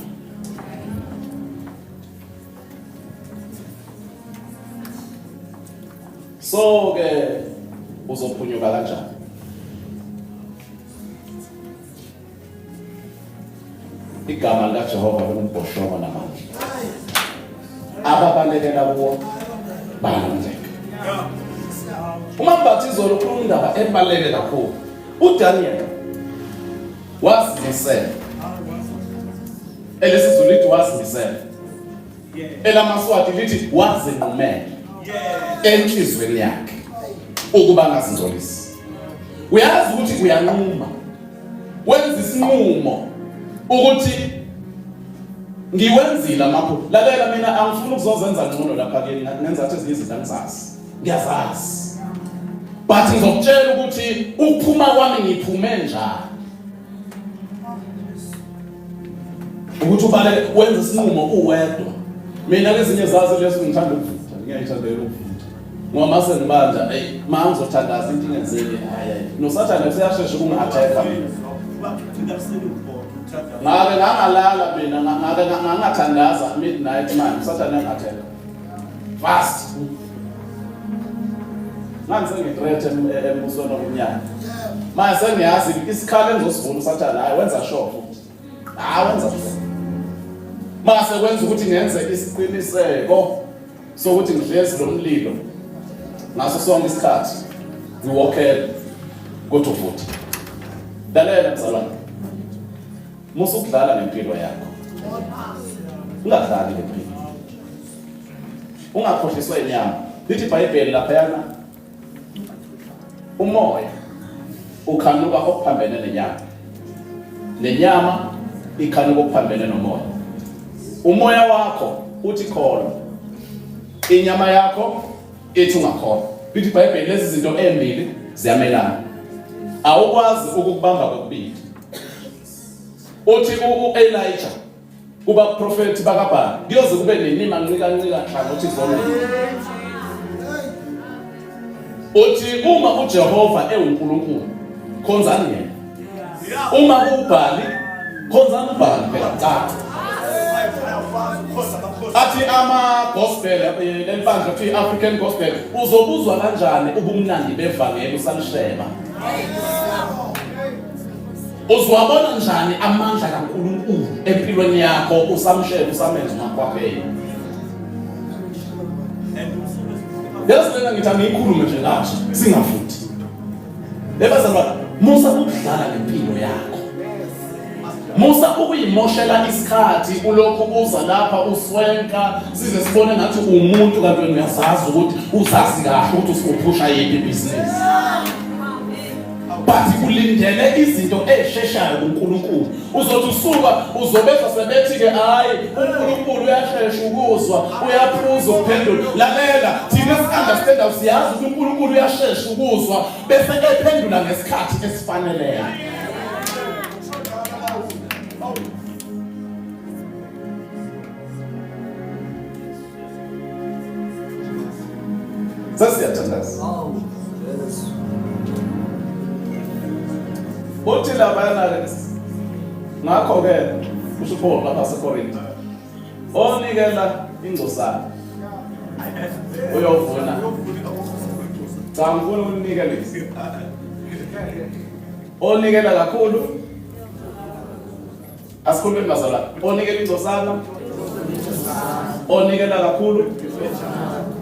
So ke uzophunyuka kanjani? Igama likaJehova lokumbhoshongo namandla ababalekela kuwo bayandleka. Umabhatizo lokhuluma indaba ebaluleke kakhulu. uDaniel wazimisela elesizulu lithi wazimisela elamaswati lithi wazinqumela enhlizweni yakhe ukuba ngazingcolisi. Uyazi ukuthi uyanquma wenza isinqumo ukuthi ngiwenzile amaphupho. Lalela mina angifuni ukuzozenza ngcono lapha ke ngenza ukuthi izinto angizazi. Ngiyazazi. But ngizokutshela ukuthi ukuphuma kwami ngiphume njani. Ukuthi ubale wenza isinqumo uwedwa. Mina lezinye zazi leso ngithanda ukuvutha. Ngiyayithandela ukuvutha. Ngoba mase ngibanja mangizothandaza into ingenzeki nosathana useyashesha ukungi-attack mina. Ngabe ngangalala mina ngangathandaza midnight man usathana ngi-attack fast. Ngangise-threat embusweni womnyaka. Manje sengiyazi isikhali engizosivula usathana hayi wenza sure futhi. Wenza sure. Mase kwenza ukuthi ngenze isiqiniseko sokuthi ngihlezi lo mlilo ngaso sonke isikhathi ngiwokhela kodwa futhi. Lalela mzalwane. Musukudlala ngempilo yakho. Ungadlali ngempilo. Ungakhohliswa inyama. Lithi iBhayibheli laphayana umoya ukhanuka okuphambene nenyama. Nenyama ikhanuka okuphambene nomoya. Umoya wakho uthi khona. Inyama yakho ethi ungakhona. Lithi iBhayibheli lezi zinto embili ziyamelana. Awukwazi ukukubamba kokubili. Uthi uElijah kuba prophet bakabani kuyoze kube nenima ncika hlangothi zombili. Uthi uma uJehova eUnkulunkulu khonzani yena, uma uBhali khonzani uBhali phela caca. Athi ama gospel lempandla athi African gospel uzobuzwa kanjani ubumnandi bevangeli usalisheba. Uzwabona njani amandla kaNkulunkulu empilweni yakho usamshela usamenza ngakwaphela. Yazi lena ngithi angikhulume nje lapha singafuthi. Lebazalwa musa ukudlala ngempilo yakho. Musa ukuyimoshela isikhathi ulokhu uza lapha uswenka size sibone ngathi umuntu kanti wena uyazazi ukuthi uzazi kahle ukuthi usiphusha yini business. Bathi kulindele izinto esheshayo kuNkulunkulu. Uzothi usuka uzobezwa sebethi ke hayi uNkulunkulu uyashesha ukuzwa uyaphuza ukuphendula. Lalela thina si-understand siyazi ukuthi uNkulunkulu uyashesha ukuzwa bese ephendula ngesikhathi esifaneleyo. Sasiyathandaza. Uthi labayana ngakho ke usho Paul lapha seKorinte onikela ingcosana uyovuna cha ngifuna unikelise onikela kakhulu asikhulumeni bazala onikela ingcosana onikela kakhulu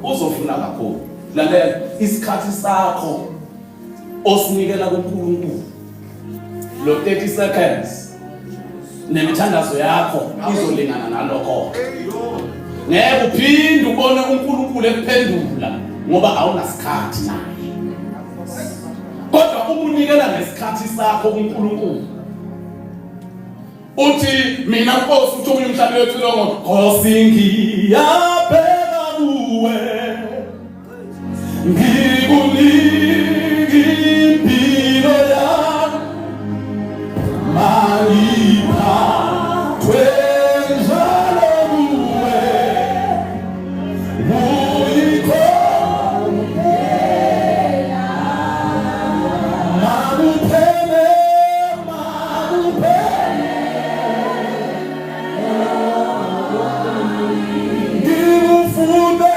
uzofuna kakhulu. Lalela isikhathi sakho osinikela kuNkulunkulu lo 30 seconds nemithandazo yakho izolingana nalokho. Ngeke uphinde ubone uNkulunkulu ekuphendula ngoba awunasikhathi naye. Kodwa umunikela ngesikhathi sakho kuNkulunkulu. Uthi mina Nkosi uthi umunye umhlali wethu longo Nkosi ngiyabheka kuwe ngikunika impilo yami maliphathwe njalo kuwe uyikhokhela makuphele ngikufunde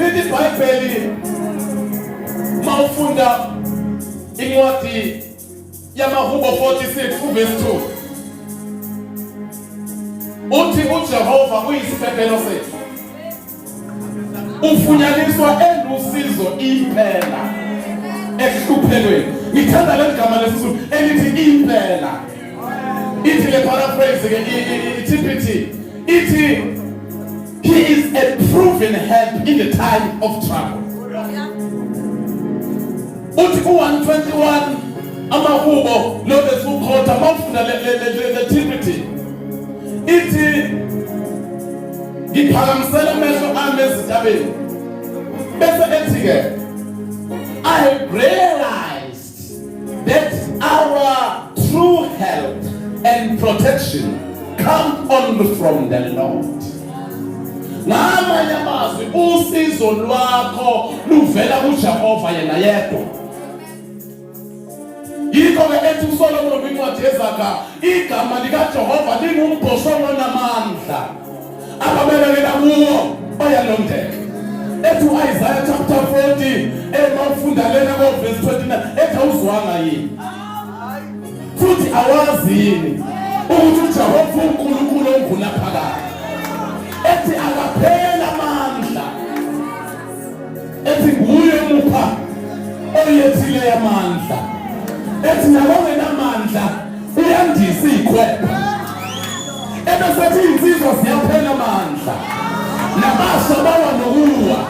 Lithi iBhayibheli mawufunda incwadi yamaHubo 46 verse 2 uthi uJehova uyisiphephelo sethu ufunyaniswa elusizo impela ekuhluphelweni. Ngithanda legama lesizulu elithi impela. Ithi le paraphrase ke iTPT ithi he is a proven help in the time of trouble. Uthi ku-121 amaHubo lo besukhotha mawufunda le TPT ithi ngiphakamisela amehlo ami ezintabeni bese ethi ke I realized that our true help and protection come only from the Lord. Ngamanye amazwi usizo lwakho luvela kuJehova yena yedwa. yikho-ke ethi uSolomon kwincwadi yeZaga igama likaJehova lingumbhoshongo namandla ababelekela kuwo bayalondeka. Ethi uIsaiah chapter 40 emafunda lena verse 29 ethi awuzwanga yini futhi awazi yini ukuthi uJehova uNkulunkulu onguna phakade ethi akaphela amandla ethi nguye umupha oyethile amandla ethi nabonke namandla uyandisa ikhwepha ebesethi insizwa ziyaphela amandla nabasha bawa nokuwa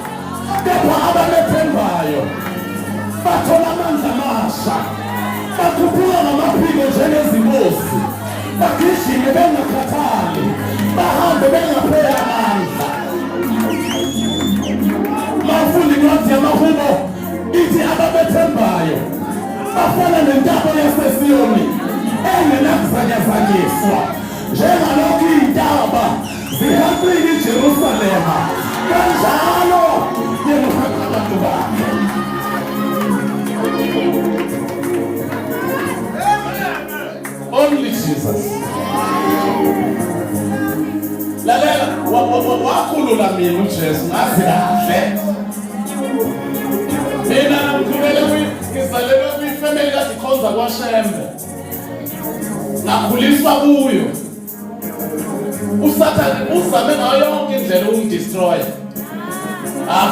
kepha abamethembayo bathola amandla amasha bakhuphuka ngamaphiko njengezinkosi bagijime bengakhathali bahambe bengapheli amandla. Mawufunda incwadi yamahubo ithi ababethembayo bafana nentaba yaseSiyoni engenakuzanyazanyiswa njengalokhu iy'ntaba zihaqile iJerusalema kanjalo yemhaqqa abantu bakhe. Only Jesus. Lalela wakhulula mina uJesu ngazi kahle. Mina ngizalelwe kwifamily kadikhonza kwaShembe. Ngakhuliswa kuyo. uSathane uzame ngayo yonke indlela ukungidestroy.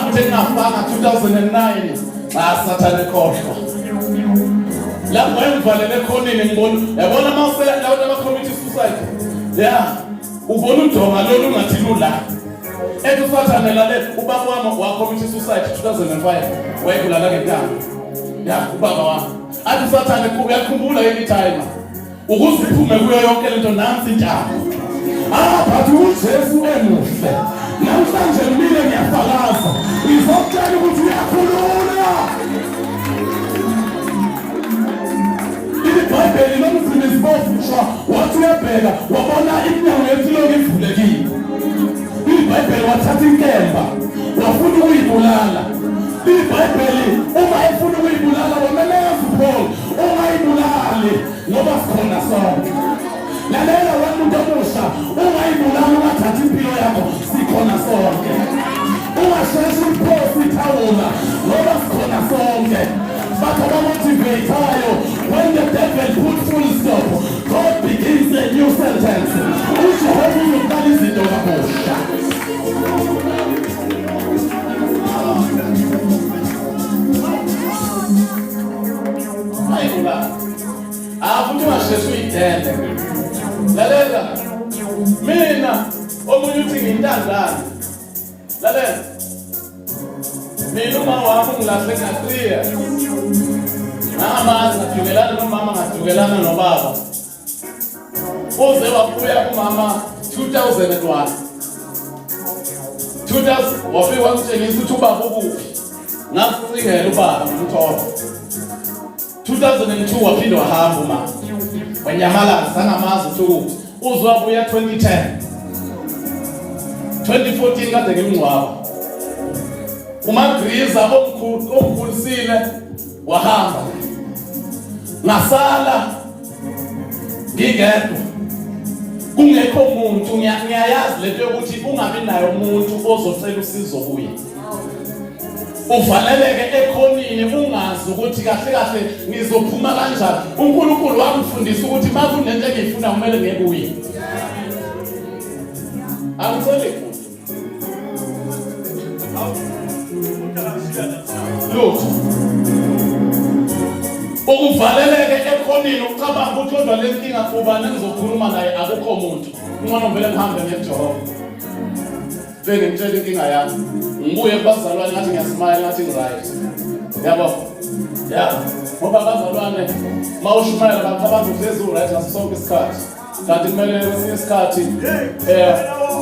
Futhi engafanga 2009 Sathane khohlwa. Lapho engivalele khonini ngibona yabona mawusela lawo ama-community suicide. Yeah. Ubona udonga lolu ngathi lula. Ethi uSathane lalela ubaba wami wa-community suicide 2005 wayebulala ngenkani. Yeah, ubaba wami. Athi uSathane uyakhumbula yini time? Ukuze iphume kuyo yonke lento nansi intaba. But uJesu emuhle. Namhlanje mina ngiyafakaza. Ngizokutshela ukuthi uyakhulula. iBhayibheli lomzimba isibofisha wathi uyabheka wabona iminyango yempilo ivulekile. iBhayibheli wathatha inkemba wafuna ukuyibulala. iBhayibheli uma efuna ukuyibulala wamemeza uPaul ungayibulali ngoba sikhona sonke. Lalela umuntu omusha ungayibulala ungathathi impilo yakho sikhona sonke. Ungasheshi ukuphosa ithawula ngoba sikhona sonke. But abamotivateayo when the devil put full stop God begins a new sentence. uJehova uyoqala izinto kabusha. Ayibulala futhi ungasheshi uyidende. Lalela mina omunye uthi ngintandane. Lalela mina uma wami ngilahle ngaqhiya ngamazi ngadukelana nomama ngadukelana nobaba uze wabuya kumama 2001 wafika wangitshengisa ukuthi ubaba ukuphi ngakucingela ubaba ngimthola 2002 waphinde wahamba umama wanyamalaza sangamazi ukuthi ukuphi uze wabuya 2014 kade ngimngcwaba uMagriza omkhulisile wahamba ngasala ngingedwa kungekho umuntu. Ngiyayazi lento yokuthi ungabi nayo umuntu ozocela usizo kuye uvaleleke ekhonini ungazi ukuthi kahle kahle ngizophuma kanjani. uNkulunkulu wangifundisa ukuthi makunento engiyifuna kumele ngiye kuye. Angitholi Look, ukuvaleleke ekhonini ucabanga ukuthi kodwa lenkinga kubani engizokhuluma naye akukho umuntu. Ngcono vele ngihambe ngeJehova. Vele ngitshela inkinga yami. Ngibuye kubazalwane ngathi ngiyasmile ngathi ngiright. Yabo. Yeah. Ngoba abazalwane mawushumayela bacabanza ukuthi ezuright ngaso sonke isikhathi. Kanti kumele kwesinye isikhathi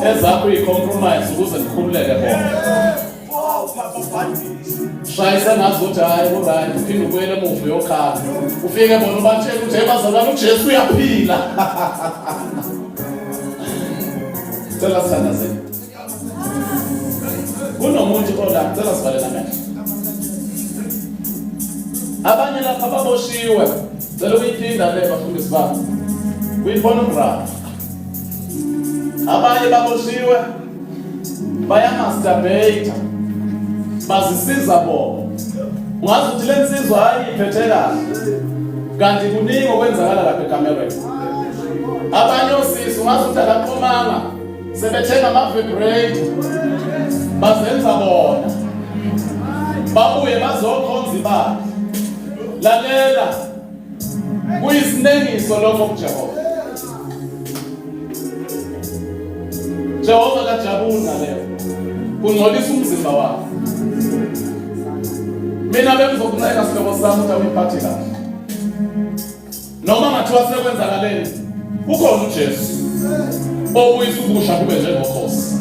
ezakho i-compromise ukuze nikhululeke bona. Shayisa ngazothi hayi kuright uphinde ubuyele emuva uyokhala. Ufike bona ubatshela ukuthi ebazalwane uJesu uyaphila. Cela sithandaze. Kunomuntu ola cela sivale namehlo. Abanye lapha baboshiwe. Cela ukuyiphinda le bafundisi bami. Kwi-pornography. Abanye baboshiwe bayamasturbate. Bazisiza bona. Ungazi ukuthi le nsizwa ayiphethe kahle. Kanti kuningi okwenzakala lapha ekamereni. Abanye osisi ungazi ukuthi akaxhumanga. Sebethenga ama-vibrator. Bazenza bona. Babuye bazokhonza ibandla. Lalela. Kuyisinengiso lokho kuJehova. Jehova kajabula naleyo. Kungcolisa umzimba wakho. Mina bengizokunceka sihlobo sami ukuthi awuyiphathi kahle. Noma ngathiwa sekwenzakaleni, ukhona uJesu. Obuyisa ukusha kube njengokhosi.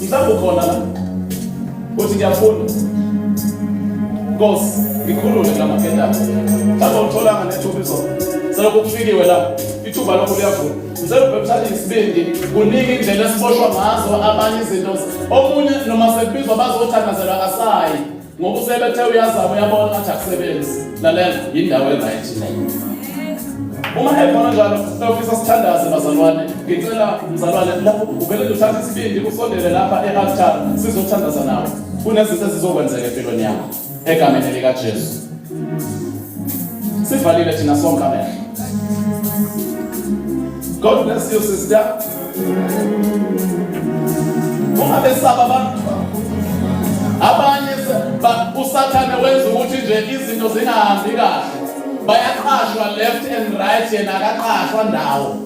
Mhlawumbe ukhona la. Uthi ngiyafuna. Nkosi, ngikhulule ngamakenda. Mhlawumbe utholanga nethuba izolo. Selokhu kufikiwe la. Ithuba lokho liyavula. Ngicela ubhebhethane isibindi, kuningi indlela esiboshwa ngazo abanye izinto. Omunye noma sekubizwa bazothandazelwa kasayi. Ngoba usebethe uyazama uyabona ngathi akusebenzi. Lalela indawo eright leyo. Uma ekhona njalo, ofisa sithandaze bazalwane. Ngicela umzalwane lapho uvele uthathe isibindi usondele lapha e-altar sizothandaza nawe. Kunezinto ezizokwenzeka empilweni yakho egameni lika Jesu. Sivalile thina sonke amehlo. God bless you, sister. Ungabesaba abantu. Abanye usathane wenza ukuthi nje izinto zingahambi kahle. Bayaqashwa left and right yena akaqashwa ndawo.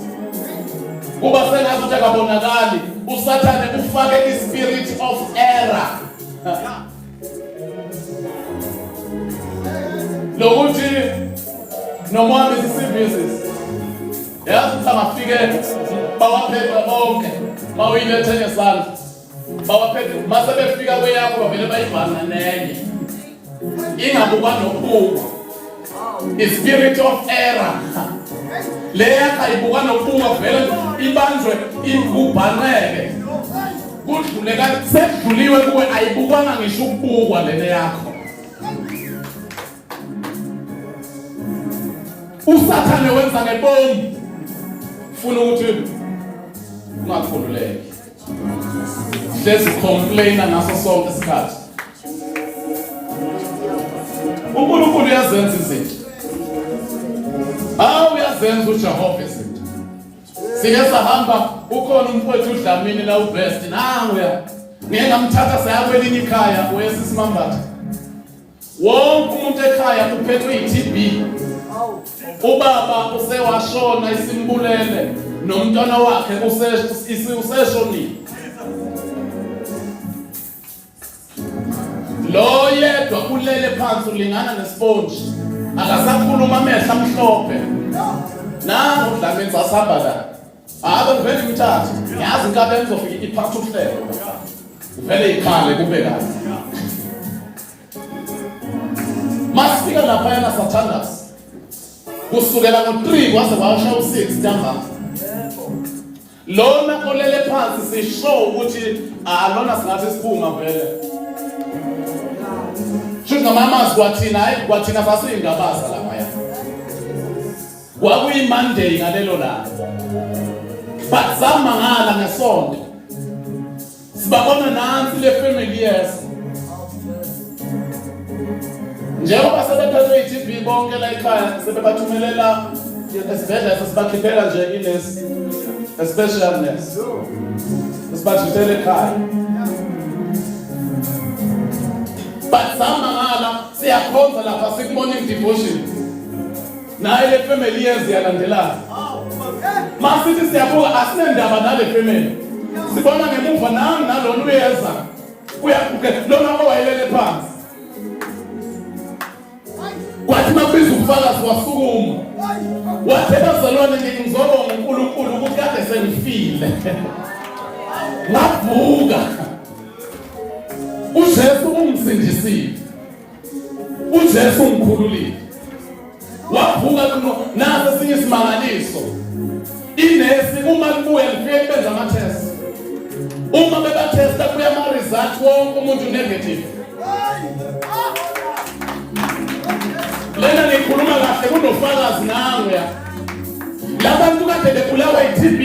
Kuba sengathi ukuthi akabonakali. Usathane ufake i-spirit of error. Lokuthi noma services. Yazi ngafike bawaphepha bonke mawuyilethe ngesandla bawaphepha mase befika kweyakho bavele bayibhana nenye ingabukwa nobuka i-spirit of error leya ayibuka nobuka vele ibanjwe ikubhaneke kudluleka sekudluliwe kuwe ayibukwanga ngisho ukubukwa lene yakho. Usathane wenza ngebombu ufuna ukuthi ungakhululeki. Hlezi complaina naso sonke isikhathi. uNkulunkulu uyazenza izinto. Uyazenza uJehova izinto. Sike sahamba ukhona umfowethu uDlamini la ubest nanguya. Ngeke ngamthatha saya kwelinye ikhaya uyesisimambatha. Wonke umuntu ekhaya uphethwe i-TB. Ubaba usewashona isimbulele nomntwana wakhe useshonile. Lo yedwa ulele phansi ulingana nesponge. Akasakhuluma amehlo amhlophe. Nangu uDlamini sasihamba la. Ngivele ngimthathe. Yazi inkabe emzofika iphatha uhlelo. Uvele ikhale kube kahle. Masifika lapha yana sathandaza. Kusukela ngo3 kwaze kwasha u6 ntamba. Lona olele phansi sisho ukuthi lona singathi siphuma vele. Shuka mama kwathina sasingabaza lapha ya. Kwakuyi Monday ngalelo langa. Bazama ngala ngesonto. Sibabona nansi le family yes. Njengoba sebephethe i-TB bonke la ekhaya sebebathumelela esibhedlela sesibakhiphela nje ilesi especial nurse. Sibajithele ekhaya. Bazama ngala siyakhonza lapha siku morning devotion. Naye le family yalandelana. Masithi siyabuka asinendaba nale family. Sibona ngemuva nalona uyeza. Uyabuke lona owayelele phansi. Kwathi mabiza ukufaka siwasukuma. Wathela zalwane ngizobonga uNkulunkulu ukuthi kade sengifile. Ngavuka. uJesu ungisindisile. uJesu ungikhululile. Wavuka nase sinye isimangaliso. Inesi uma libuya lifike benza ama-test. Uma bebatesta kuya ama-result wonke umuntu negative. Lena ngikhuluma kahle kunofakazi nanguya. Labantu kade bebulawa i-TB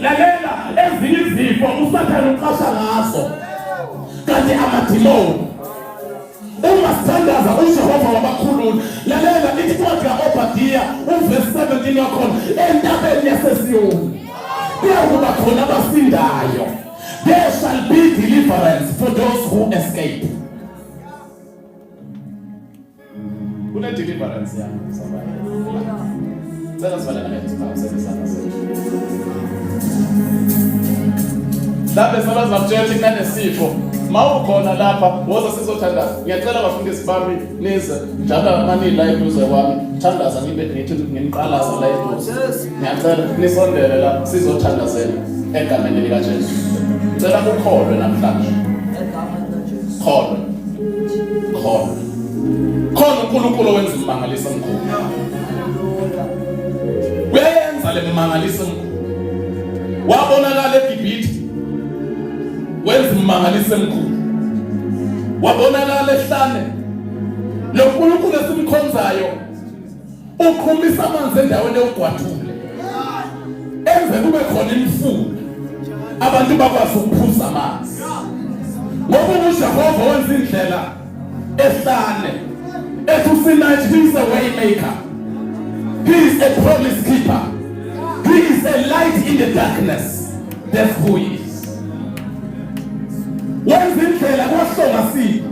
lalela ezinye izifo usathane uqasha ngazo. Kanti amadimoni uma sithandaza uJehova wabakhulula lalela incwadi ka-Obadiya uverse 17 yakhona entabeni yaseSiyoni kuyakuba khona abasindayo. There shall be deliverance for those who escape. Kune deliverance yakho sabaye. Sasa sivale na isiphawu sesana sethu. Lapho sabazi bakutshela kunanesifo. Mawukhona lapha woza sizothanda. Ngiyacela bafundisi bami nize njalo mani la eduze kwami. Thandaza ngibe ngithi ngimqalaza la eduze. Ngiyacela nisondele la sizothandazela egameni lika Jesu. Ngicela ukholwe namhlanje. Kholwe. Kholwe. Khona uNkulunkulu wenza imangaliso omkhulu. Uyenza le mangaliso omkhulu. Wabonakala eGibhithe. Wenza imangaliso omkhulu. Wabonakala ehlane. Lo uNkulunkulu esimkhonzayo uqhumisa amanzi endaweni yogwathule. Enze kube khona imifula. Abantu bakwazi ukuphuza amanzi. Ngoba uJehova wenza indlela ehlane. Etusinathi he is a way maker. He is a promise keeper. He is a light in the darkness. That's who he is. Wenza indlela kwahlonga si.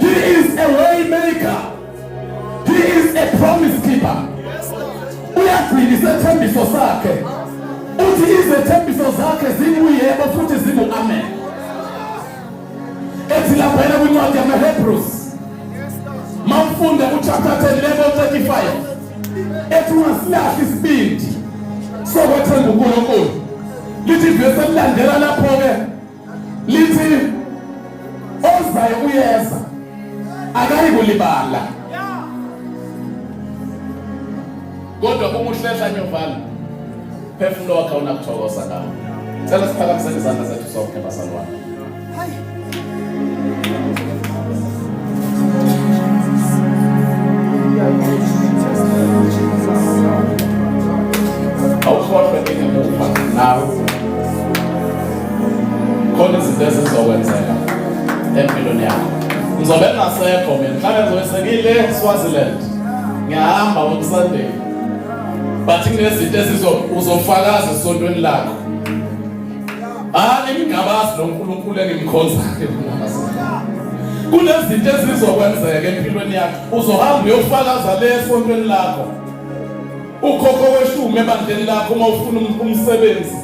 He is a way maker. He is a promise keeper. Uyagcina isethembiso sakhe. Uthi izethembiso zakhe zinguyebo futhi zingu-amen. Ethi lapha kwincwadi yamaHebrews mawufunda uchapter 10 level 35 ethi ungasilahli isibindi sokwethemba uNkulunkulu. Lithi verse elilandela lapho-ke lithi ozayo uyeza akayi kulibala kodwa umuhlehla nyovana phefumulo wakhe unakuthokoza ngawo. Cela siphakamisele izandla zethu sonke bazalwane. Awukhohlwe ngemuva nawe. Khona izinto ezizokwenzeka empilweni yakho. Ngizobe ngasekho mina. Mhlawumbe ngizobesekile Swaziland. Ngiyahamba on Sunday. But kunezinto uzofakaza esontweni lakho. Ngingabazi lo uNkulunkulu engimkhonzayo kunabasana. Kunezinto ezizokwenzeka empilweni yakho. Uzohamba uyofakaza le esontweni lakho. Ukhokho weshumi ebandleni lakho uma ufuna umsebenzi.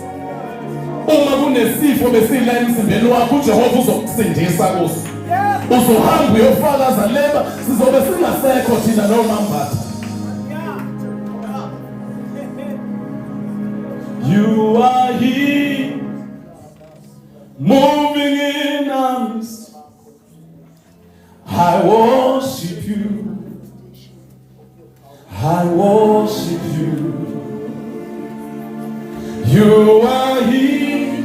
Uma kunesifo besila emzimbeni wakho uJehova uzokusindisa kuso. Uzohamba uyofakaza leba sizobe singasekho thina noma mbatha. You are here, moving in our midst. I worship you. I worship you. You are here,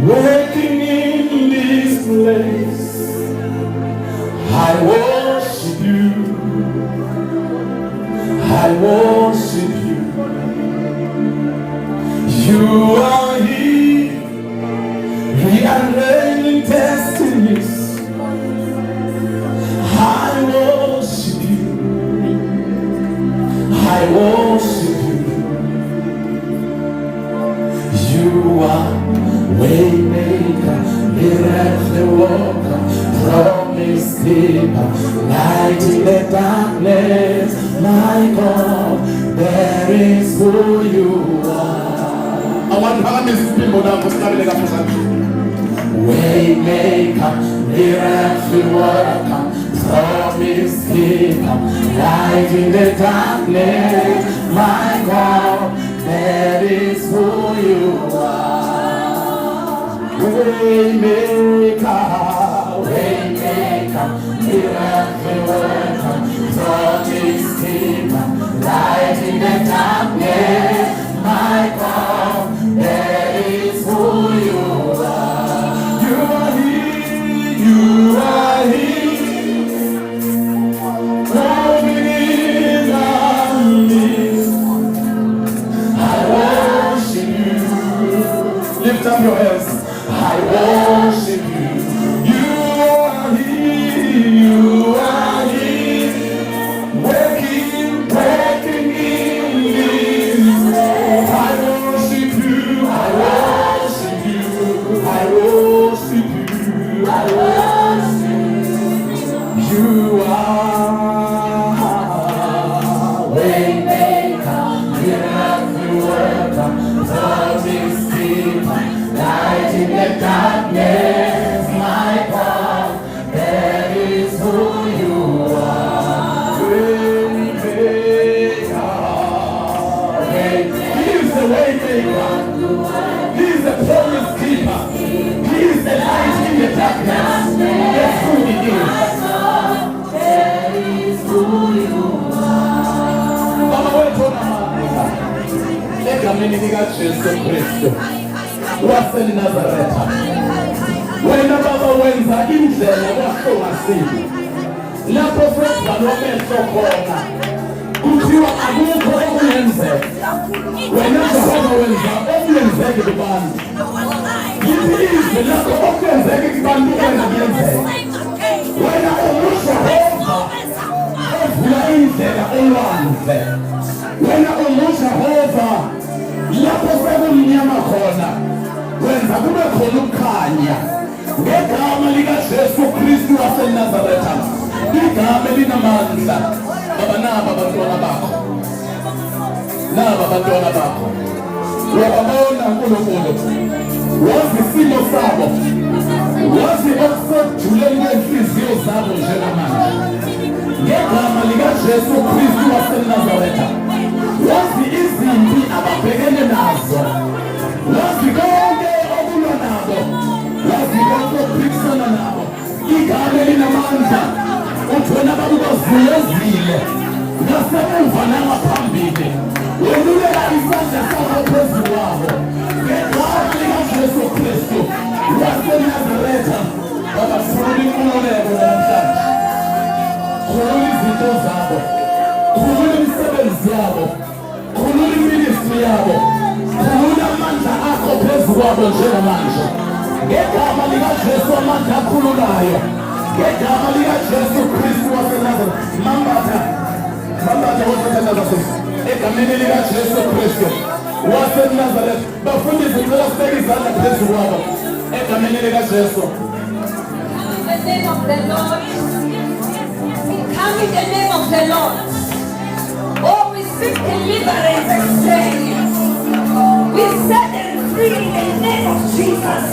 working in this place. I worship you. I worship you. You are here, rearranging destinies. I worship you. I worship you. You are waymaker, miracle worker, promise keeper, light in the darkness. My God, there is who you are. I want to these people now to start with waymaker, miracle worker, promise keeper, light in the darkness. My God, that is who you are. Waymaker, waymaker, miracle worker, promise keeper, light in the darkness. My God, that is who you are. You are here, you are here. up your hands. I worship you. You are here. You are here. Waking in this. I worship you. I worship you. I worship you. I worship you. You are waymaker, miracle worker, promise keeper, light in the darkness, my God, that is who you are. Waymaker, He is the waymaker, He is the promise keeper, He is the light in the darkness. That's who He is. Baba wetu unamwandika egameni lika Yesu Kristu waseNazaretha. Wena Baba wenza indlela kwahlongasini lapho sesivalwa amehlo khona kuthiwa akukho okungenzeka. Wena Jehova wenza okungenzeki kubantu. Yithi izwi lakho okungenzeki kubantu wena kuyenzeka. Wena uJehova vula indlela olwandle. Wena uJehova lapho sekumnyama khona wenza kube khona ukukhanya ngegama lika Jesu Kristu waseNazaretha. Igama elinamandla. Baba naba abantwana bakho, naba abantwana bakho, uyababona uNkulunkulu, wazi isimo sabo, wazi okusejuleni kwenhliziyo zabo njengamanje. Ngegama lika Jesu Kristu waseNazaretha, wazi izimpi ababhekene nazo, wazi konke okulwa nabo, wazi konke okuphikisana nabo. Igama elinamandla, uthi wena babuziyezile ngasemuva nangaphambili, welulela isandla sakho phezu kwabo. Ngegama lika Jesu Kristu waseNazaretha, Baba khulula inkululeko namhlanje. Khulula izinto zabo, khulula imisebenzi yabo, khulula iministry yabo, khulula amandla akho phezu kwabo njengamanje. Ngegama lika Jesu amandla akhululayo, ngegama lika Jesu Kristu waseNazaretha. Mambatha waseNazaretha, egameni lika Jesu Kristu waseNazaretha. Bafundisi ngicela sibeke izandla phezu kwabo egameni lika Jesu. In the name of the Lord. We come in the name of the Lord. Oh, we speak deliverance and saying, we set them free in the name of Jesus.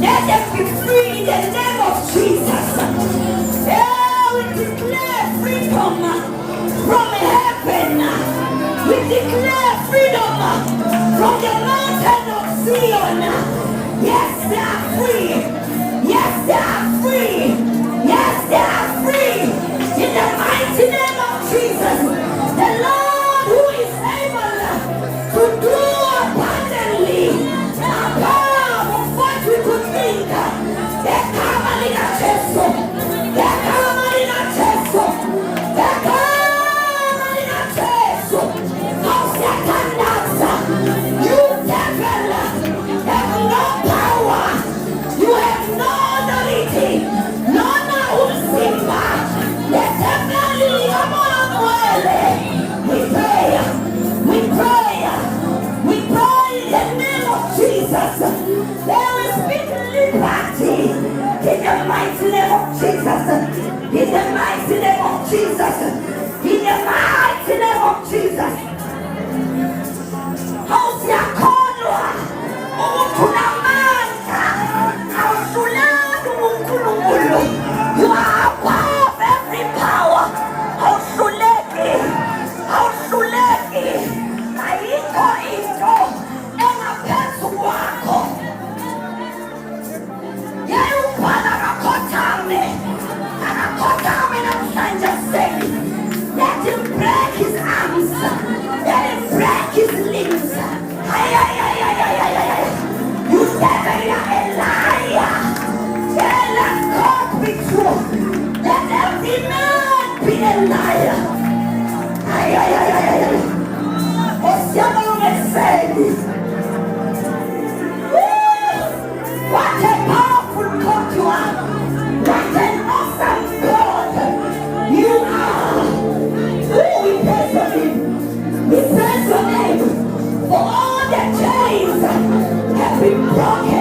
Let them be free in the name of Jesus. Yeah, we declare freedom from heaven. We declare freedom from the mountain of Zion. Yes, they are free. Yes, they are free. Yes, they are free. In the mighty name of Jesus, the Lord who is able to do abundantly above what we could think. The Kamalina Cheso. The Kamalina Cheso. The Kamalina Cheso. No second answer. You devil have no power. You have no authority. No, no, Simba. Let them believe among we pray. We pray. We pray in the name of Jesus. There is speak liberty in the mighty name of Jesus. In the mighty name of Jesus. In the mighty name of Jesus. Hausia konwa. Utunamanda. Hausuladu ukulungulu. You are above every power. Hausuleki. Hausuleki. Aiko ito. Engapensu wako. Yeru pana rakotame. Rakotame na msanja seki. Let him break his arms. Let him break his limbs. Ay. You devil, you are a liar. Yeah, let God be true. Let every man be a liar. Ay. Possiamo non essere. broken